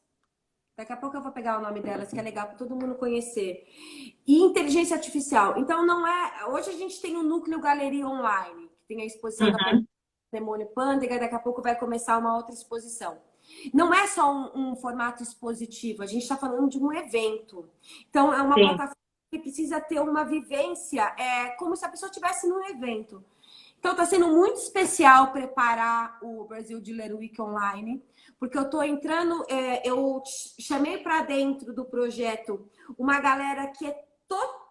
Daqui a pouco eu vou pegar o nome delas, que é legal para todo mundo conhecer. E inteligência artificial. Então, não é. Hoje a gente tem um núcleo Galeria Online, que tem a exposição da Uhum. Demônio Pândega, daqui a pouco vai começar uma outra exposição. Não é só um formato expositivo, a gente está falando de um evento. Então, é uma Sim. plataforma que precisa ter uma vivência, como se a pessoa estivesse num evento. Então, está sendo muito especial preparar o Brasil Dealer Week Online, porque eu estou entrando, eu chamei para dentro do projeto uma galera que é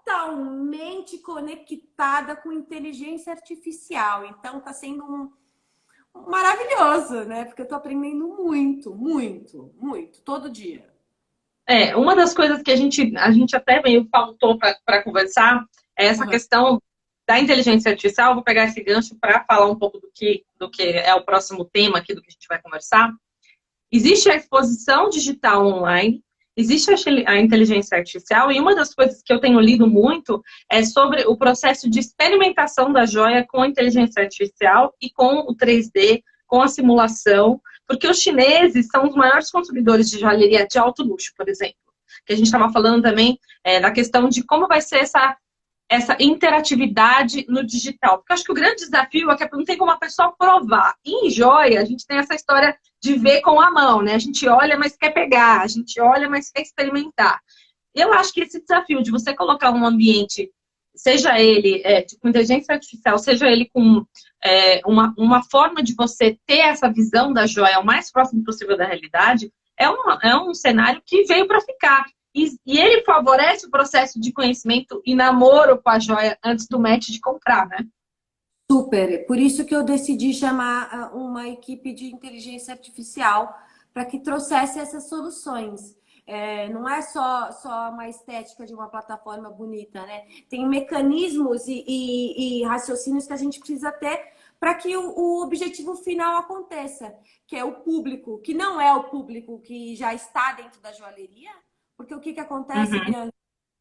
totalmente conectada com inteligência artificial. Então, está sendo maravilhoso, né? Porque eu estou aprendendo muito, muito, muito, todo dia. Uma das coisas que a gente até meio pautou para conversar é essa questão da inteligência artificial. Vou pegar esse gancho para falar um pouco do que é o próximo tema aqui do que a gente vai conversar. Existe a exposição digital online, existe a inteligência artificial, e uma das coisas que eu tenho lido muito é sobre o processo de experimentação da joia com a inteligência artificial e com o 3D, com a simulação, porque os chineses são os maiores consumidores de joalheria de alto luxo, por exemplo. Que a gente estava falando também da questão de como vai ser essa interatividade no digital. Porque eu acho que o grande desafio é que não tem como a pessoa provar. E em joia, a gente tem essa história de ver com a mão, né? A gente olha, mas quer pegar. A gente olha, mas quer experimentar. Eu acho que esse desafio de você colocar um ambiente, seja ele com inteligência artificial, seja ele com uma forma de você ter essa visão da joia o mais próximo possível da realidade, é um cenário que veio para ficar. E ele favorece o processo de conhecimento e namoro com a joia antes do match de comprar, né? Super. Por isso que eu decidi chamar uma equipe de inteligência artificial para que trouxesse essas soluções. Não é só uma estética de uma plataforma bonita, né? Tem mecanismos e raciocínios que a gente precisa ter para que o objetivo final aconteça, que é o público, que não é o público que já está dentro da joalheria. Porque o que acontece, Leandro,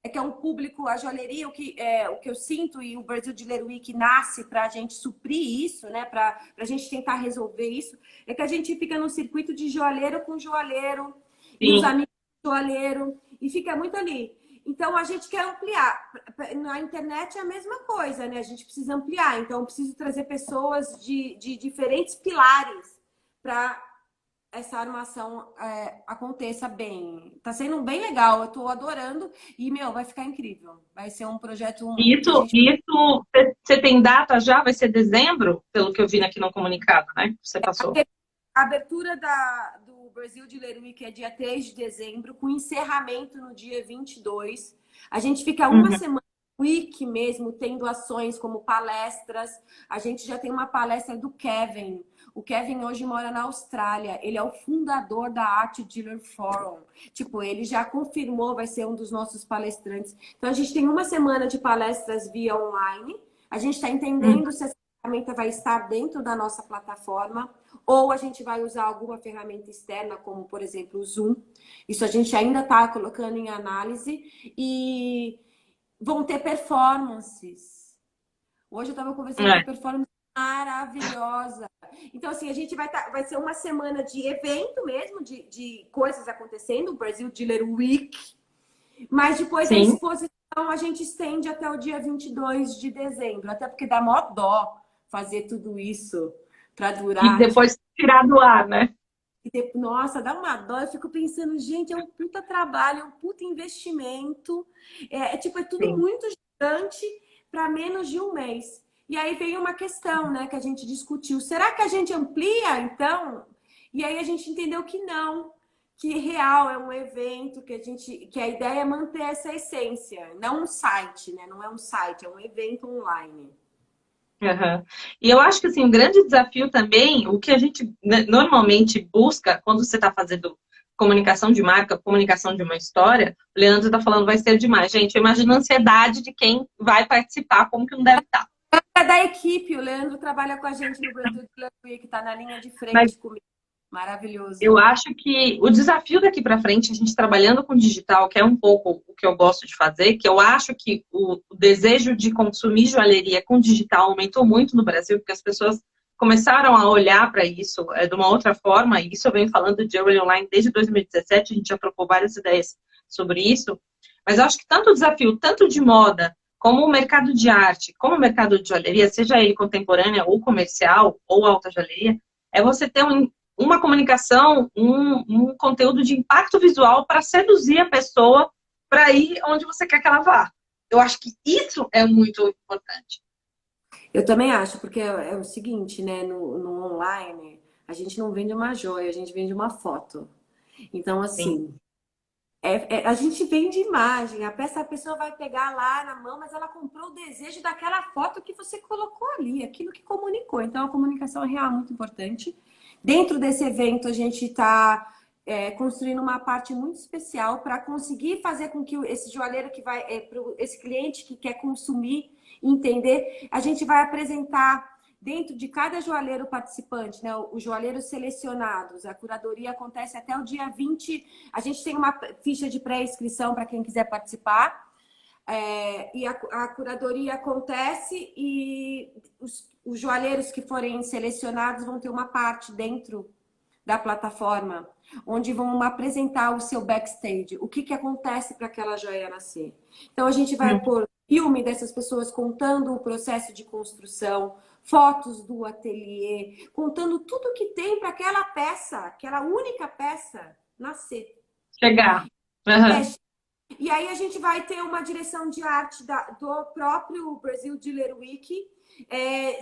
é que é um público, a joalheria, o que eu sinto, e o Brasil Jewelry Week nasce para a gente suprir isso, né? Para a gente tentar resolver isso, é que a gente fica no circuito de joalheiro com joalheiro, e os amigos do joalheiro, e fica muito ali. Então, a gente quer ampliar. Na internet é a mesma coisa, né? A gente precisa ampliar. Então, eu preciso trazer pessoas de diferentes pilares para essa armação aconteça bem. Tá sendo bem legal, eu tô adorando e, vai ficar incrível. Vai ser um projeto... Isso, você tem data já? Vai ser dezembro? Pelo que eu vi aqui no comunicado, né? Que você passou. A abertura do Brasil Jewelry Week é dia 3 de dezembro, com encerramento no dia 22. A gente fica uma semana, week mesmo, tendo ações como palestras. A gente já tem uma palestra do Kevin. O Kevin hoje mora na Austrália. Ele é o fundador da Art Dealer Forum. Tipo, ele já confirmou, vai ser um dos nossos palestrantes. Então, a gente tem uma semana de palestras via online. A gente está entendendo se essa ferramenta vai estar dentro da nossa plataforma ou a gente vai usar alguma ferramenta externa, como, por exemplo, o Zoom. Isso a gente ainda está colocando em análise. E vão ter performances. Hoje eu estava conversando com a performance maravilhosa. Então, assim, a gente vai ser uma semana de evento mesmo, de coisas acontecendo, o Brasil Jewelry Week. Mas depois a exposição a gente estende até o dia 22 de dezembro. Até porque dá mó dó fazer tudo isso para durar. E depois tirar do ar, né? Nossa, dá uma dó. Eu fico pensando, gente, é um puta trabalho, é um puta investimento. É tudo muito gigante para menos de um mês. E aí veio uma questão, né, que a gente discutiu. Será que a gente amplia, então? E aí a gente entendeu que não, que real é um evento, que a ideia é manter essa essência, não um site, né? Não é um site, é um evento online. E eu acho que assim, um grande desafio também, o que a gente normalmente busca quando você está fazendo comunicação de marca, comunicação de uma história, o Leandro está falando vai ser demais. Gente, eu imagino a ansiedade de quem vai participar, como que não deve estar. É da equipe, o Leandro trabalha com a gente no Brasil que está na linha de frente comigo. Maravilhoso. Eu acho que o desafio daqui para frente, a gente trabalhando com digital, que é um pouco o que eu gosto de fazer, que eu acho que o desejo de consumir joalheria com digital aumentou muito no Brasil, porque as pessoas começaram a olhar para isso de uma outra forma, e isso eu venho falando de Jewelry Online desde 2017, a gente já trocou várias ideias sobre isso, mas eu acho que tanto o desafio, tanto de moda, como o mercado de arte, como o mercado de joalheria, seja ele contemporânea ou comercial, ou alta joalheria, é você ter uma comunicação, um conteúdo de impacto visual para seduzir a pessoa para ir onde você quer que ela vá. Eu acho que isso é muito importante. Eu também acho, porque é o seguinte, né? No online, a gente não vende uma joia, a gente vende uma foto. Então, assim, A gente vende imagem. A pessoa vai pegar lá na mão, mas ela comprou o desejo daquela foto que você colocou ali, aquilo que comunicou. Então, a comunicação é real, muito importante. Dentro desse evento, a gente está construindo uma parte muito especial para conseguir fazer com que esse joalheiro que vai, esse cliente que quer consumir, entender, a gente vai apresentar dentro de cada joalheiro participante, né, os joalheiros selecionados. A curadoria acontece até o dia 20. A gente tem uma ficha de pré-inscrição para quem quiser participar. E a curadoria acontece e os joalheiros que forem selecionados vão ter uma parte dentro da plataforma, onde vão apresentar o seu backstage, o que acontece para aquela joia nascer. Então, a gente vai pôr filme dessas pessoas contando o processo de construção, fotos do ateliê, contando tudo que tem para aquela peça, aquela única peça, nascer. Chegar. E aí a gente vai ter uma direção de arte do próprio Brasil Dealer Week,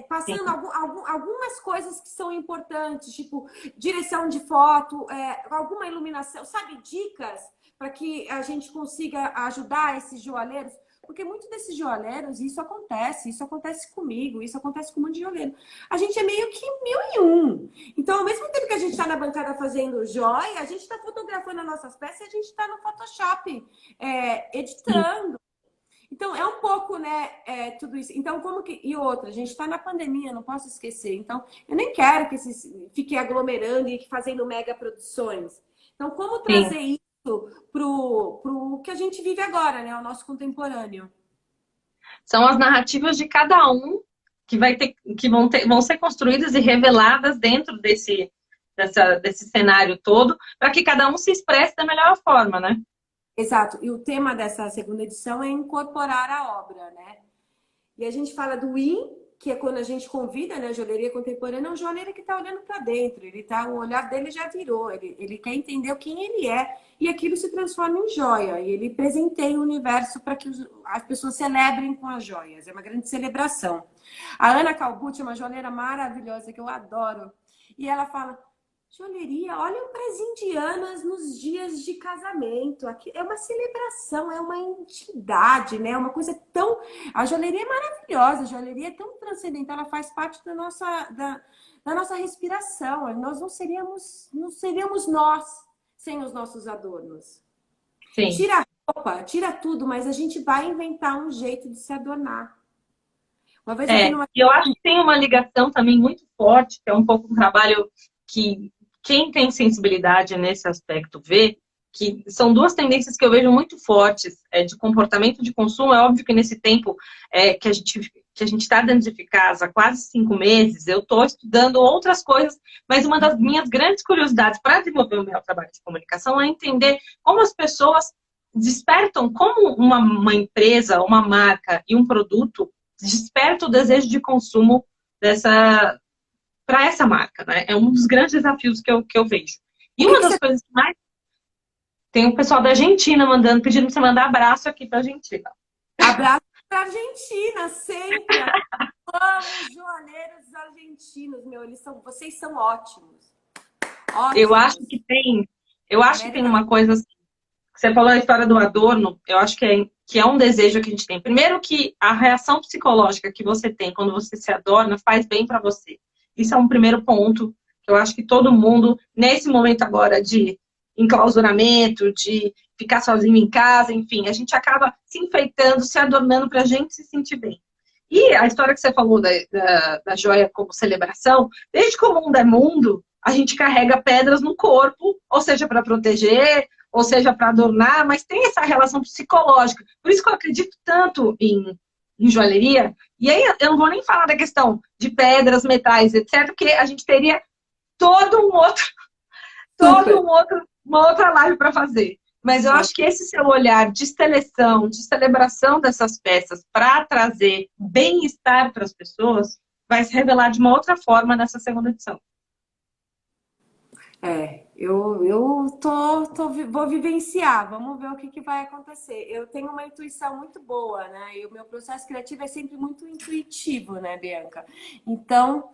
passando algumas coisas que são importantes, tipo direção de foto, alguma iluminação, sabe, dicas para que a gente consiga ajudar esses joalheiros. Porque muitos desses joalheiros, isso acontece comigo, isso acontece com um monte de joalheiro. A gente é meio que 1001. Então, ao mesmo tempo que a gente está na bancada fazendo joia, a gente está fotografando as nossas peças e a gente está no Photoshop editando. Então, é um pouco, né, tudo isso. Então, e outra, a gente está na pandemia, não posso esquecer. Então, eu nem quero que fiquem aglomerando e fazendo mega produções. Então, como trazer isso pro que a gente vive agora, né? O nosso contemporâneo. São as narrativas de cada um que vão ser construídas e reveladas dentro desse cenário todo, para que cada um se expresse da melhor forma, né? Exato. E o tema dessa segunda edição é incorporar a obra, né? E a gente fala do IN, que é quando a gente convida, né, a joalheria contemporânea, é um joalheiro que está olhando para dentro. O olhar dele já virou. Ele quer entender quem ele é e aquilo se transforma em joia. E ele presenteia o universo para que as pessoas celebrem com as joias. É uma grande celebração. A Ana Calbucci é uma joalheira maravilhosa que eu adoro. E ela fala: joalheria, olhem para as indianas nos dias de casamento. Aqui é uma celebração, é uma entidade, né? Uma coisa tão... A joalheria é maravilhosa, a joalheria é tão transcendental, ela faz parte da nossa respiração. Nós não seríamos nós sem os nossos adornos. Sim. Tira a roupa, tira tudo, mas a gente vai inventar um jeito de se adornar. Uma vez eu acho que tem uma ligação também muito forte, que é um pouco um trabalho que quem tem sensibilidade nesse aspecto vê, que são duas tendências que eu vejo muito fortes de comportamento de consumo. É óbvio que nesse tempo que a gente está dentro de casa há quase 5 meses, eu estou estudando outras coisas, mas uma das minhas grandes curiosidades para desenvolver o meu trabalho de comunicação é entender como as pessoas despertam, como uma empresa, uma marca e um produto desperta o desejo de consumo para essa marca, né? É um dos grandes desafios que eu vejo. E uma das coisas que mais... Tem o pessoal da Argentina pedindo para você mandar abraço aqui para a Argentina. Abraço para a Argentina, sempre. Amo joalheiros argentinos, vocês são ótimos. Eu acho que tem uma coisa assim, você falou a história do adorno, eu acho que é um desejo que a gente tem. Primeiro que a reação psicológica que você tem quando você se adorna faz bem para você. Isso é um primeiro ponto que eu acho que todo mundo, nesse momento agora de enclausuramento, de ficar sozinho em casa, enfim, a gente acaba se enfeitando, se adornando para a gente se sentir bem. E a história que você falou da joia como celebração, desde que o mundo é mundo, a gente carrega pedras no corpo, ou seja, para proteger, ou seja, para adornar, mas tem essa relação psicológica. Por isso que eu acredito tanto em joalheria. E aí eu não vou nem falar da questão de pedras, metais, etc., porque a gente teria uma outra live para fazer. Mas eu acho que esse seu olhar de seleção, de celebração dessas peças para trazer bem-estar para as pessoas, vai se revelar de uma outra forma nessa segunda edição. Vou vivenciar, vamos ver o que vai acontecer. Eu tenho uma intuição muito boa, né? E o meu processo criativo é sempre muito intuitivo, né, Bianca? Então,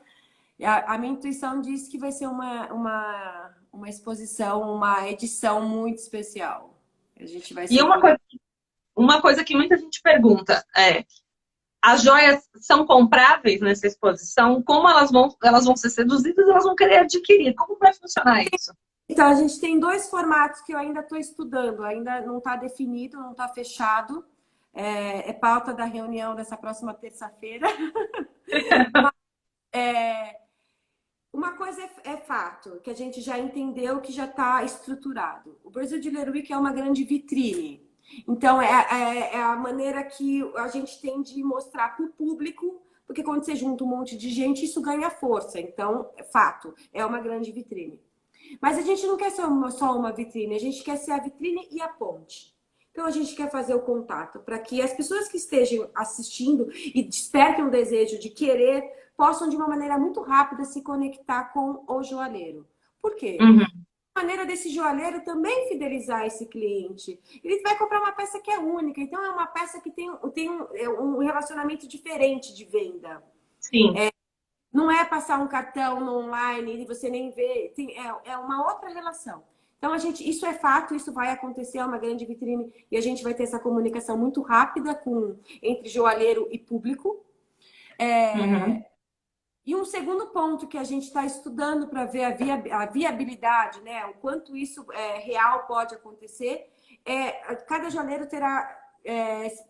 a minha intuição diz que vai ser uma exposição, uma edição muito especial. A gente vai E uma coisa que muita gente pergunta é: as joias são compráveis nessa exposição? Como elas vão ser seduzidas, elas vão querer adquirir? Como vai funcionar isso? Então, a gente tem dois formatos que eu ainda estou estudando, ainda não está definido, não está fechado. É pauta da reunião dessa próxima terça-feira. Uma coisa é fato, que a gente já entendeu que já está estruturado. O Brasil Jewelry Week é uma grande vitrine. Então, é a maneira que a gente tem de mostrar para o público, porque quando você junta um monte de gente, isso ganha força. Então, é fato, é uma grande vitrine. Mas a gente não quer ser só uma vitrine, a gente quer ser a vitrine e a ponte. Então, a gente quer fazer o contato para que as pessoas que estejam assistindo e despertem o desejo de querer, possam, de uma maneira muito rápida, se conectar com o joalheiro. Por quê? A maneira desse joalheiro também fidelizar esse cliente. Ele vai comprar uma peça que é única. Então, é uma peça que tem um relacionamento diferente de venda. Sim. Não é passar um cartão no online e você nem vê. É uma outra relação. Então, isso é fato, isso vai acontecer, é uma grande vitrine. E a gente vai ter essa comunicação muito rápida entre joalheiro e público. E um segundo ponto que a gente está estudando para ver a viabilidade, né? O quanto isso real pode acontecer, cada joalheiro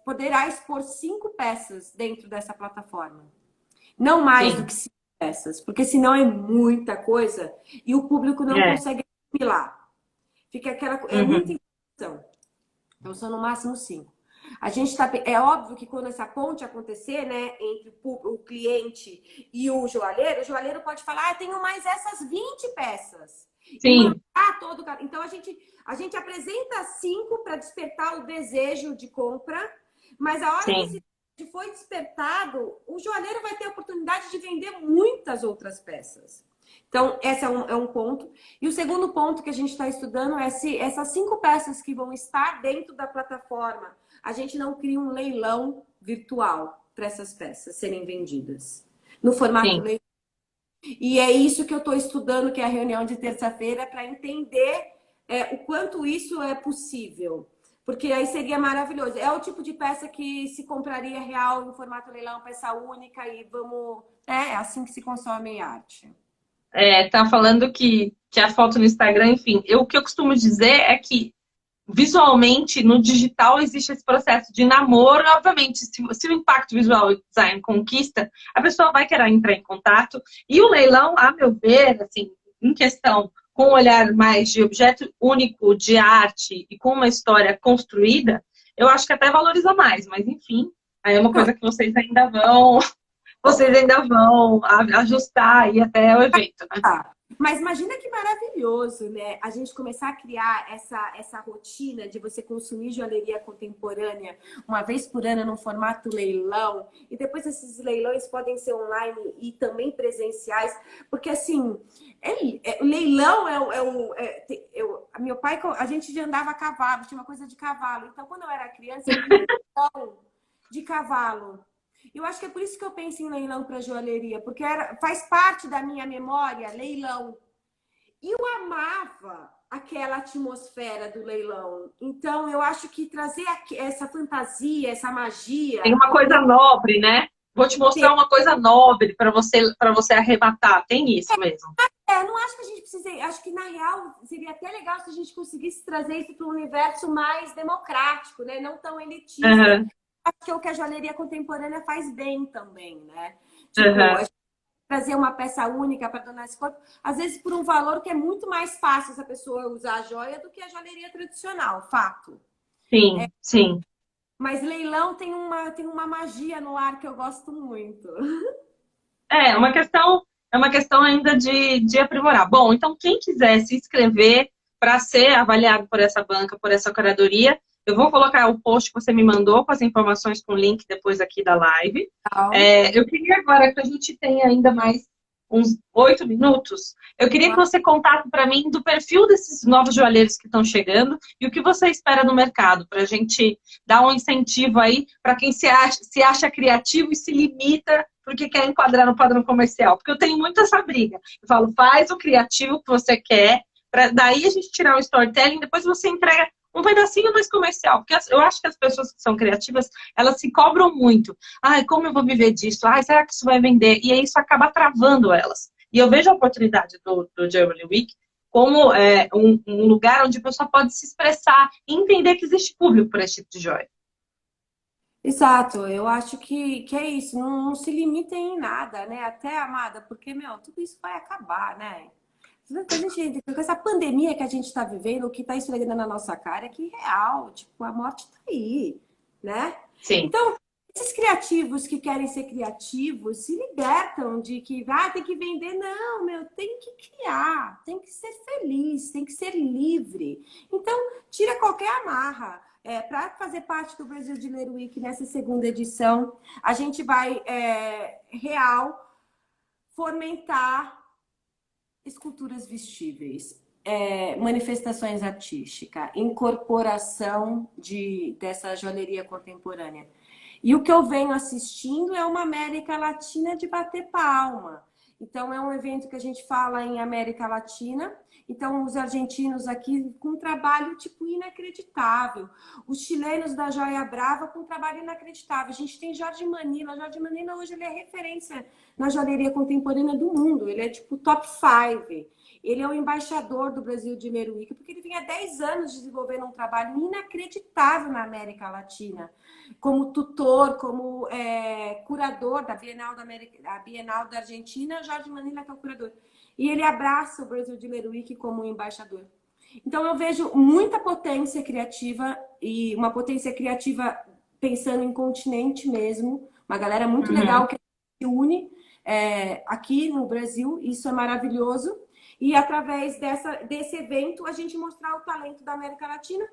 poderá expor 5 peças dentro dessa plataforma. Não mais do que 5 peças, porque senão é muita coisa e o público não consegue assimilar. Fica muita informação. Então, são no máximo 5. É óbvio que quando essa ponte acontecer, né, entre o cliente e o joalheiro pode falar, tenho mais essas 20 peças. Sim. Então, a gente apresenta 5 para despertar o desejo de compra, mas a hora que esse desejo foi despertado, o joalheiro vai ter a oportunidade de vender muitas outras peças. Então, esse é um ponto. E o segundo ponto que a gente está estudando é se essas 5 peças que vão estar dentro da plataforma, a gente não cria um leilão virtual para essas peças serem vendidas. No formato leilão. E é isso que eu estou estudando, que é a reunião de terça-feira, para entender o quanto isso é possível. Porque aí seria maravilhoso. É o tipo de peça que se compraria real no formato leilão, peça única, e vamos... É assim que se consome arte. Tá falando que a foto no Instagram, enfim, o que eu costumo dizer é que visualmente no digital existe esse processo de namoro. Obviamente, se o impacto visual e design conquista, a pessoa vai querer entrar em contato. E o leilão, a meu ver, assim, em questão, com um olhar mais de objeto único, de arte e com uma história construída, eu acho que até valoriza mais. Mas enfim, aí é uma coisa que vocês ainda vão ajustar aí até o evento, né? Mas imagina que maravilhoso, né? A gente começar a criar essa rotina de você consumir joalheria contemporânea uma vez por ano num formato leilão. E depois esses leilões podem ser online e também presenciais. Porque, assim, o leilão meu pai, a gente andava a cavalo, tinha uma coisa de cavalo. Então, quando eu era criança, eu ia leilão de cavalo. Eu acho que é por isso que eu penso em leilão para joalheria, porque faz parte da minha memória leilão. E eu amava aquela atmosfera do leilão. Então, eu acho que trazer essa fantasia, essa magia... Tem uma coisa nobre, né? Vou te mostrar uma coisa nobre para você arrematar. Tem isso mesmo. Não acho que a gente precise... Acho que, na real, seria até legal se a gente conseguisse trazer isso para um universo mais democrático, né? Não tão elitista. Acho que é o que a joalheria contemporânea faz bem também, né? Tipo, trazer uma peça única para donar esse corpo, às vezes por um valor que é muito mais fácil essa pessoa usar a joia do que a joalheria tradicional, fato. Sim, sim. Mas leilão tem uma magia no ar que eu gosto muito. É uma questão ainda de aprimorar. Bom, então quem quiser se inscrever para ser avaliado por essa banca, por essa curadoria, eu vou colocar o post que você me mandou com as informações com o link depois aqui da live. Eu queria agora que a gente tenha ainda mais uns 8 minutos. Eu queria que você contasse para mim do perfil desses novos joalheiros que estão chegando e o que você espera no mercado, para a gente dar um incentivo aí para quem se acha criativo e se limita porque quer enquadrar no padrão comercial. Porque eu tenho muito essa briga. Eu falo, faz o criativo que você quer, daí a gente tirar o storytelling, depois você entrega um pedacinho mais comercial, porque eu acho que as pessoas que são criativas, elas se cobram muito. Ai, como eu vou viver disso? Ai, será que isso vai vender? E aí isso acaba travando elas. E eu vejo a oportunidade do Jewelry Week como um lugar onde a pessoa pode se expressar e entender que existe público para esse tipo de joia. Exato, eu acho que é isso, não se limitem em nada, né? Até, amada, porque, meu, tudo isso vai acabar, né? A gente, com essa pandemia que a gente está vivendo, o que está esfregando na nossa cara é que é real, tipo, a morte está aí, né? Sim. Então, esses criativos que querem ser criativos se libertam de que tem que vender. Não, meu, tem que criar, tem que ser feliz, tem que ser livre. Então, tira qualquer amarra. Para fazer parte do Brasil Jewelry Week nessa segunda edição, a gente vai fomentar esculturas vestíveis, manifestações artísticas, incorporação dessa joalheria contemporânea. E o que eu venho assistindo é uma América Latina de bater palma. Então, é um evento que a gente fala em América Latina. Então, os argentinos aqui com um trabalho, tipo, inacreditável. Os chilenos da Joia Brava com um trabalho inacreditável. A gente tem Jorge Manila. Jorge Manila, hoje, ele é referência na joalheria contemporânea do mundo. Ele é, tipo, top 5. Ele é o embaixador do Brasil de Jewelry Week, porque ele vem há 10 anos desenvolvendo um trabalho inacreditável na América Latina, como tutor, como curador da Bienal da Argentina, Jorge Manila, que é o curador. E ele abraça o Brasil de Jewelry Week como embaixador. Então, eu vejo muita potência criativa, e uma potência criativa pensando em continente mesmo, uma galera muito legal que se une aqui no Brasil, isso é maravilhoso. E através desse evento, a gente mostrar o talento da América Latina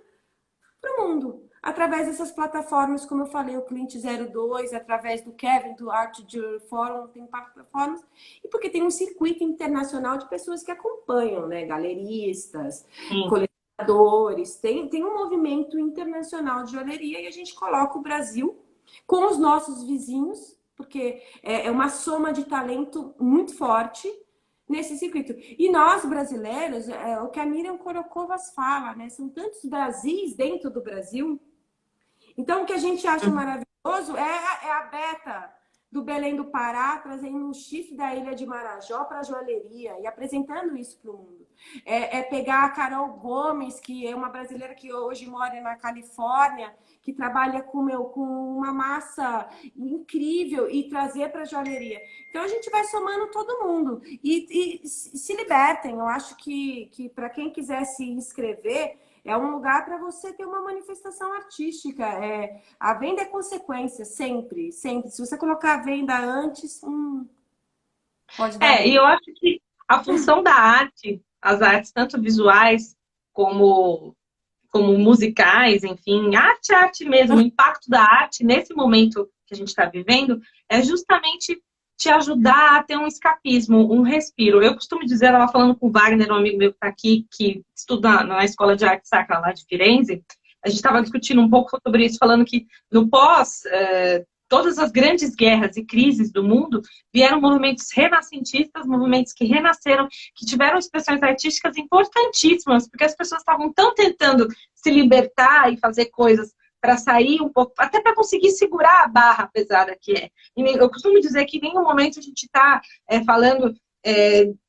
para o mundo. Através dessas plataformas, como eu falei, o Cliente 02, através do Kevin, do Art Jewelry Forum, tem plataformas. E porque tem um circuito internacional de pessoas que acompanham, né? Galeristas, colecionadores. Tem um movimento internacional de joalheria e a gente coloca o Brasil com os nossos vizinhos, porque é uma soma de talento muito forte nesse circuito. E nós, brasileiros, o que a Miriam Corokovas fala, né? São tantos Brasis dentro do Brasil. Então, o que a gente acha maravilhoso é a Beta do Belém do Pará, trazendo um chifre da Ilha de Marajó para a joalheria e apresentando isso para o mundo. Pegar a Carol Gomes, que é uma brasileira que hoje mora na Califórnia, que trabalha com uma massa incrível e trazer para a joalheria. Então, a gente vai somando todo mundo. E se libertem. Eu acho que para quem quiser se inscrever, é um lugar para você ter uma manifestação artística. A venda é consequência, sempre, sempre. Se você colocar a venda antes, pode dar. E eu acho que a função da arte, as artes tanto visuais como musicais, enfim, arte mesmo, o impacto da arte nesse momento que a gente está vivendo é justamente te ajudar a ter um escapismo, um respiro. Eu costumo dizer, ela falando com o Wagner, um amigo meu que está aqui, que estuda na Escola de Arte Sacra lá de Firenze, a gente estava discutindo um pouco sobre isso, falando que no todas as grandes guerras e crises do mundo vieram movimentos renascentistas, movimentos que renasceram, que tiveram expressões artísticas importantíssimas, porque as pessoas estavam tão tentando se libertar e fazer coisas para sair um pouco, até para conseguir segurar a barra pesada que é. E eu costumo dizer que em nenhum momento a gente está falando,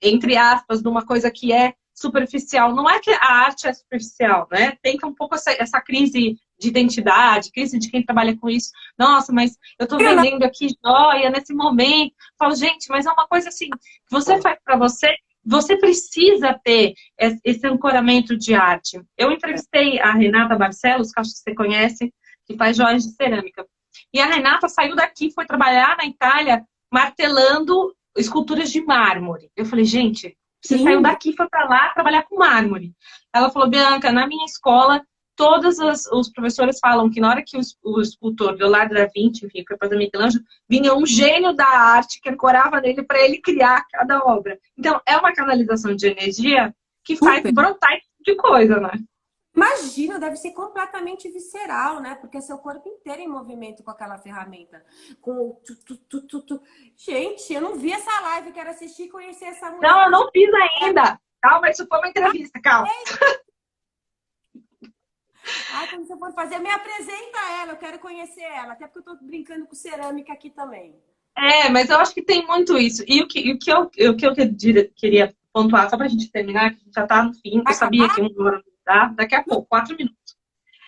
entre aspas, de uma coisa que é superficial. Não é que a arte é superficial, né? Tem um pouco essa crise de identidade, crise de quem trabalha com isso. Nossa, mas eu estou vendendo aqui joia nesse momento. Falo, gente, mas é uma coisa assim, que você faz para você, você precisa ter esse ancoramento de arte. Eu entrevistei a Renata Barcelos, que acho que você conhece, que faz joias de cerâmica. E a Renata saiu daqui, foi trabalhar na Itália, martelando esculturas de mármore. Eu falei, gente, você saiu daqui e foi para lá trabalhar com mármore. Ela falou, Bianca, na minha escola, todos os professores falam que na hora que o escultor Leonardo da Vinci, enfim, que foi para Michelangelo, vinha um gênio da arte que ancorava nele para ele criar cada obra. Então, é uma canalização de energia que faz brotar esse tipo de coisa, né? Imagina, deve ser completamente visceral, né? Porque é seu corpo inteiro em movimento com aquela ferramenta. Gente, eu não vi essa live, quero assistir e conhecer essa mulher. Não, eu não fiz ainda. Calma, isso foi uma entrevista, calma. quando você for fazer, me apresenta ela, eu quero conhecer ela. Até porque eu tô brincando com cerâmica aqui também. Mas eu acho que tem muito isso. E o que eu queria pontuar, só pra gente terminar, que a gente já tá no fim, Vai eu sabia acabar? que uma hora tá? Daqui a pouco, 4 minutos.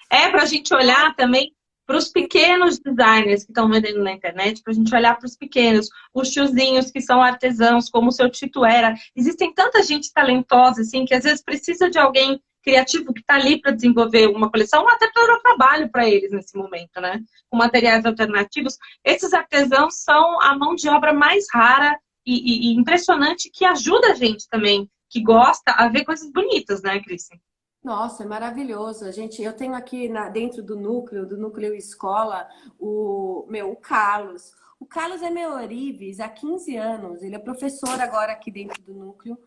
É pra gente olhar também para os pequenos designers que estão vendendo na internet, para a gente olhar para os pequenos, os tiozinhos que são artesãos, como o seu Tito era. Existem tanta gente talentosa, assim, que às vezes precisa de alguém criativo que está ali para desenvolver uma coleção, ou até para dar trabalho para eles nesse momento, né? Com materiais alternativos. Esses artesãos são a mão de obra mais rara e impressionante que ajuda a gente também, que gosta a ver coisas bonitas, né, Cris? Nossa, é maravilhoso. Eu tenho aqui dentro do núcleo escola, o Carlos. O Carlos é meu Orives há 15 anos. Ele é professor agora aqui dentro do núcleo.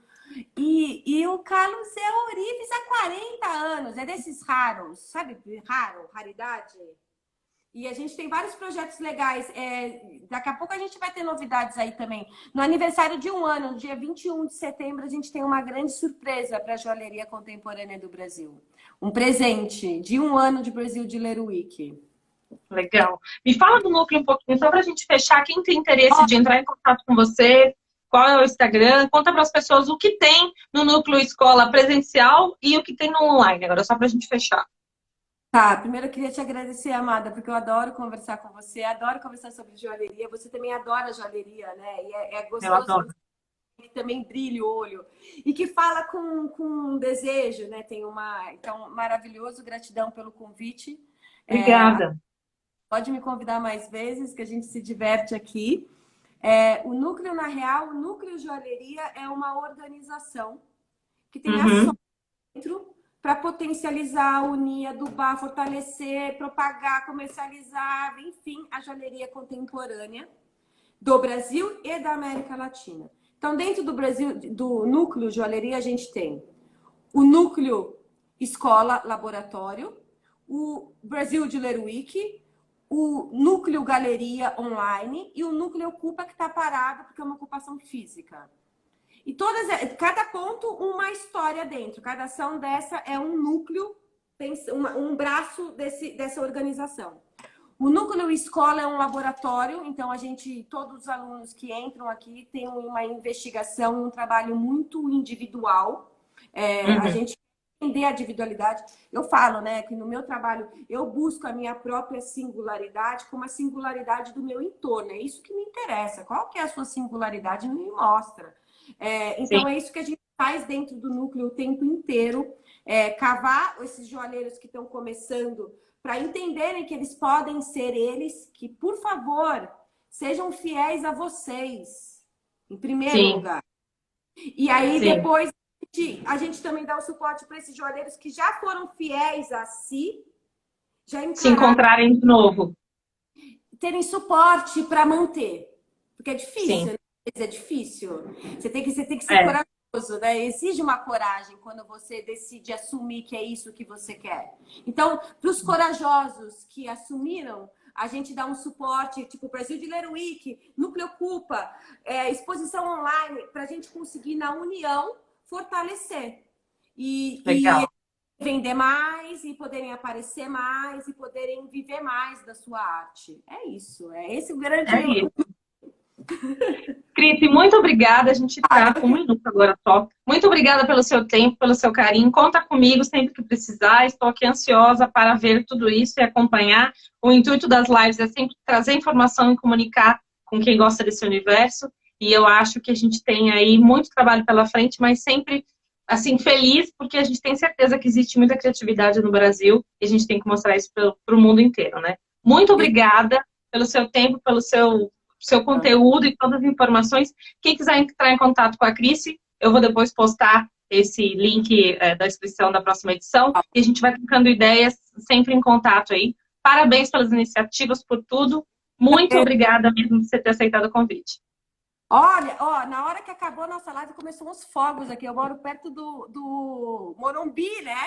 E o Carlos é Orives há 40 anos. É desses raros, sabe? Raridade. E a gente tem vários projetos legais. Daqui a pouco a gente vai ter novidades aí também. No aniversário de 1 ano, no dia 21 de setembro, a gente tem uma grande surpresa para a joalheria contemporânea do Brasil. Um presente de 1 ano de Brasil de Leiro Week. Legal. Me fala do núcleo um pouquinho, só para a gente fechar. Quem tem interesse de entrar em contato com você, qual é o Instagram? Conta para as pessoas o que tem no núcleo escola presencial e o que tem no online. Agora, só para a gente fechar. Tá, primeiro eu queria te agradecer, Amada, porque eu adoro conversar com você, adoro conversar sobre joalheria. Você também adora joalheria, né? E é Eu adoro. gostoso que também brilha o olho. E que fala com desejo, né? Então, maravilhoso, gratidão pelo convite. Obrigada. Pode me convidar mais vezes, que a gente se diverte aqui. O núcleo, na real, o núcleo joalheria é uma organização que tem ações dentro para potencializar, unir, adubar, fortalecer, propagar, comercializar, enfim, a joalheria contemporânea do Brasil e da América Latina. Então, dentro do Brasil, do núcleo joalheria, a gente tem o núcleo escola laboratório, o Brasil de Leiro Week, o núcleo galeria online e o núcleo ocupa que está parado porque é uma ocupação física. E cada ponto uma história dentro. Cada ação dessa é um núcleo, um braço dessa organização. O núcleo escola é um laboratório, então todos os alunos que entram aqui têm uma investigação, um trabalho muito individual. A gente entender a individualidade. Eu falo, né, que no meu trabalho eu busco a minha própria singularidade como a singularidade do meu entorno. É isso que me interessa. Qual que é a sua singularidade? Me mostra. Então, é isso que a gente faz dentro do núcleo o tempo inteiro. Cavar esses joalheiros que estão começando para entenderem que eles podem ser eles, que, por favor, sejam fiéis a vocês, em primeiro lugar. E aí, depois, a gente também dá o suporte para esses joalheiros que já foram fiéis a si, se encontrarem de novo. Terem suporte para manter. Porque é difícil, né? É difícil. Você tem que ser corajoso, né? Exige uma coragem quando você decide assumir que é isso que você quer. Então, para os corajosos que assumiram, a gente dá um suporte, tipo Brasil de Leiro Week, Núcleo Ocupa, exposição online, para a gente conseguir, na união, fortalecer. E vender mais, e poderem aparecer mais, e poderem viver mais da sua arte. É isso. É esse o grande... Cris, muito obrigada. A gente está com 1 minuto agora só. Muito obrigada pelo seu tempo, pelo seu carinho. Conta comigo sempre que precisar. Estou aqui ansiosa para ver tudo isso e acompanhar. O intuito das lives é sempre trazer informação e comunicar com quem gosta desse universo. E eu acho que a gente tem aí muito trabalho pela frente, mas sempre assim feliz, porque a gente tem certeza que existe muita criatividade no Brasil e a gente tem que mostrar isso para o mundo inteiro, né? Muito obrigada pelo seu tempo, pelo seu conteúdo e todas as informações. Quem quiser entrar em contato com a Cris, eu vou depois postar esse link da inscrição da próxima edição e a gente vai trocando ideias sempre em contato aí. Parabéns pelas iniciativas, por tudo. Muito obrigada mesmo por você ter aceitado o convite. Olha, na hora que acabou a nossa live, começou uns fogos aqui. Eu moro perto do Morumbi, né?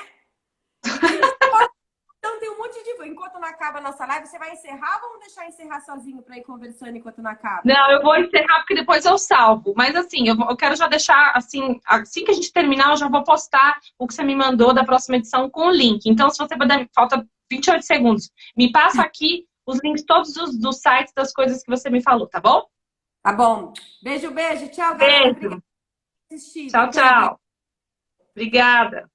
Então tem um monte de... Enquanto não acaba a nossa live, você vai encerrar ou vamos deixar encerrar sozinho para ir conversando enquanto não acaba? Não, eu vou encerrar porque depois eu salvo. Mas assim, eu quero já deixar, assim que a gente terminar, eu já vou postar o que você me mandou da próxima edição com o link. Então, se você puder, falta 28 segundos. Me passa aqui os links todos dos sites das coisas que você me falou, tá bom? Tá bom. Beijo, beijo. Tchau, galera. Beijo. Obrigada por assistir. Tchau, tchau. Obrigada.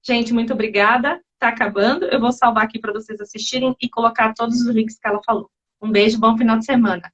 Gente, muito obrigada. Tá acabando. Eu vou salvar aqui para vocês assistirem e colocar todos os links que ela falou. Um beijo, bom final de semana.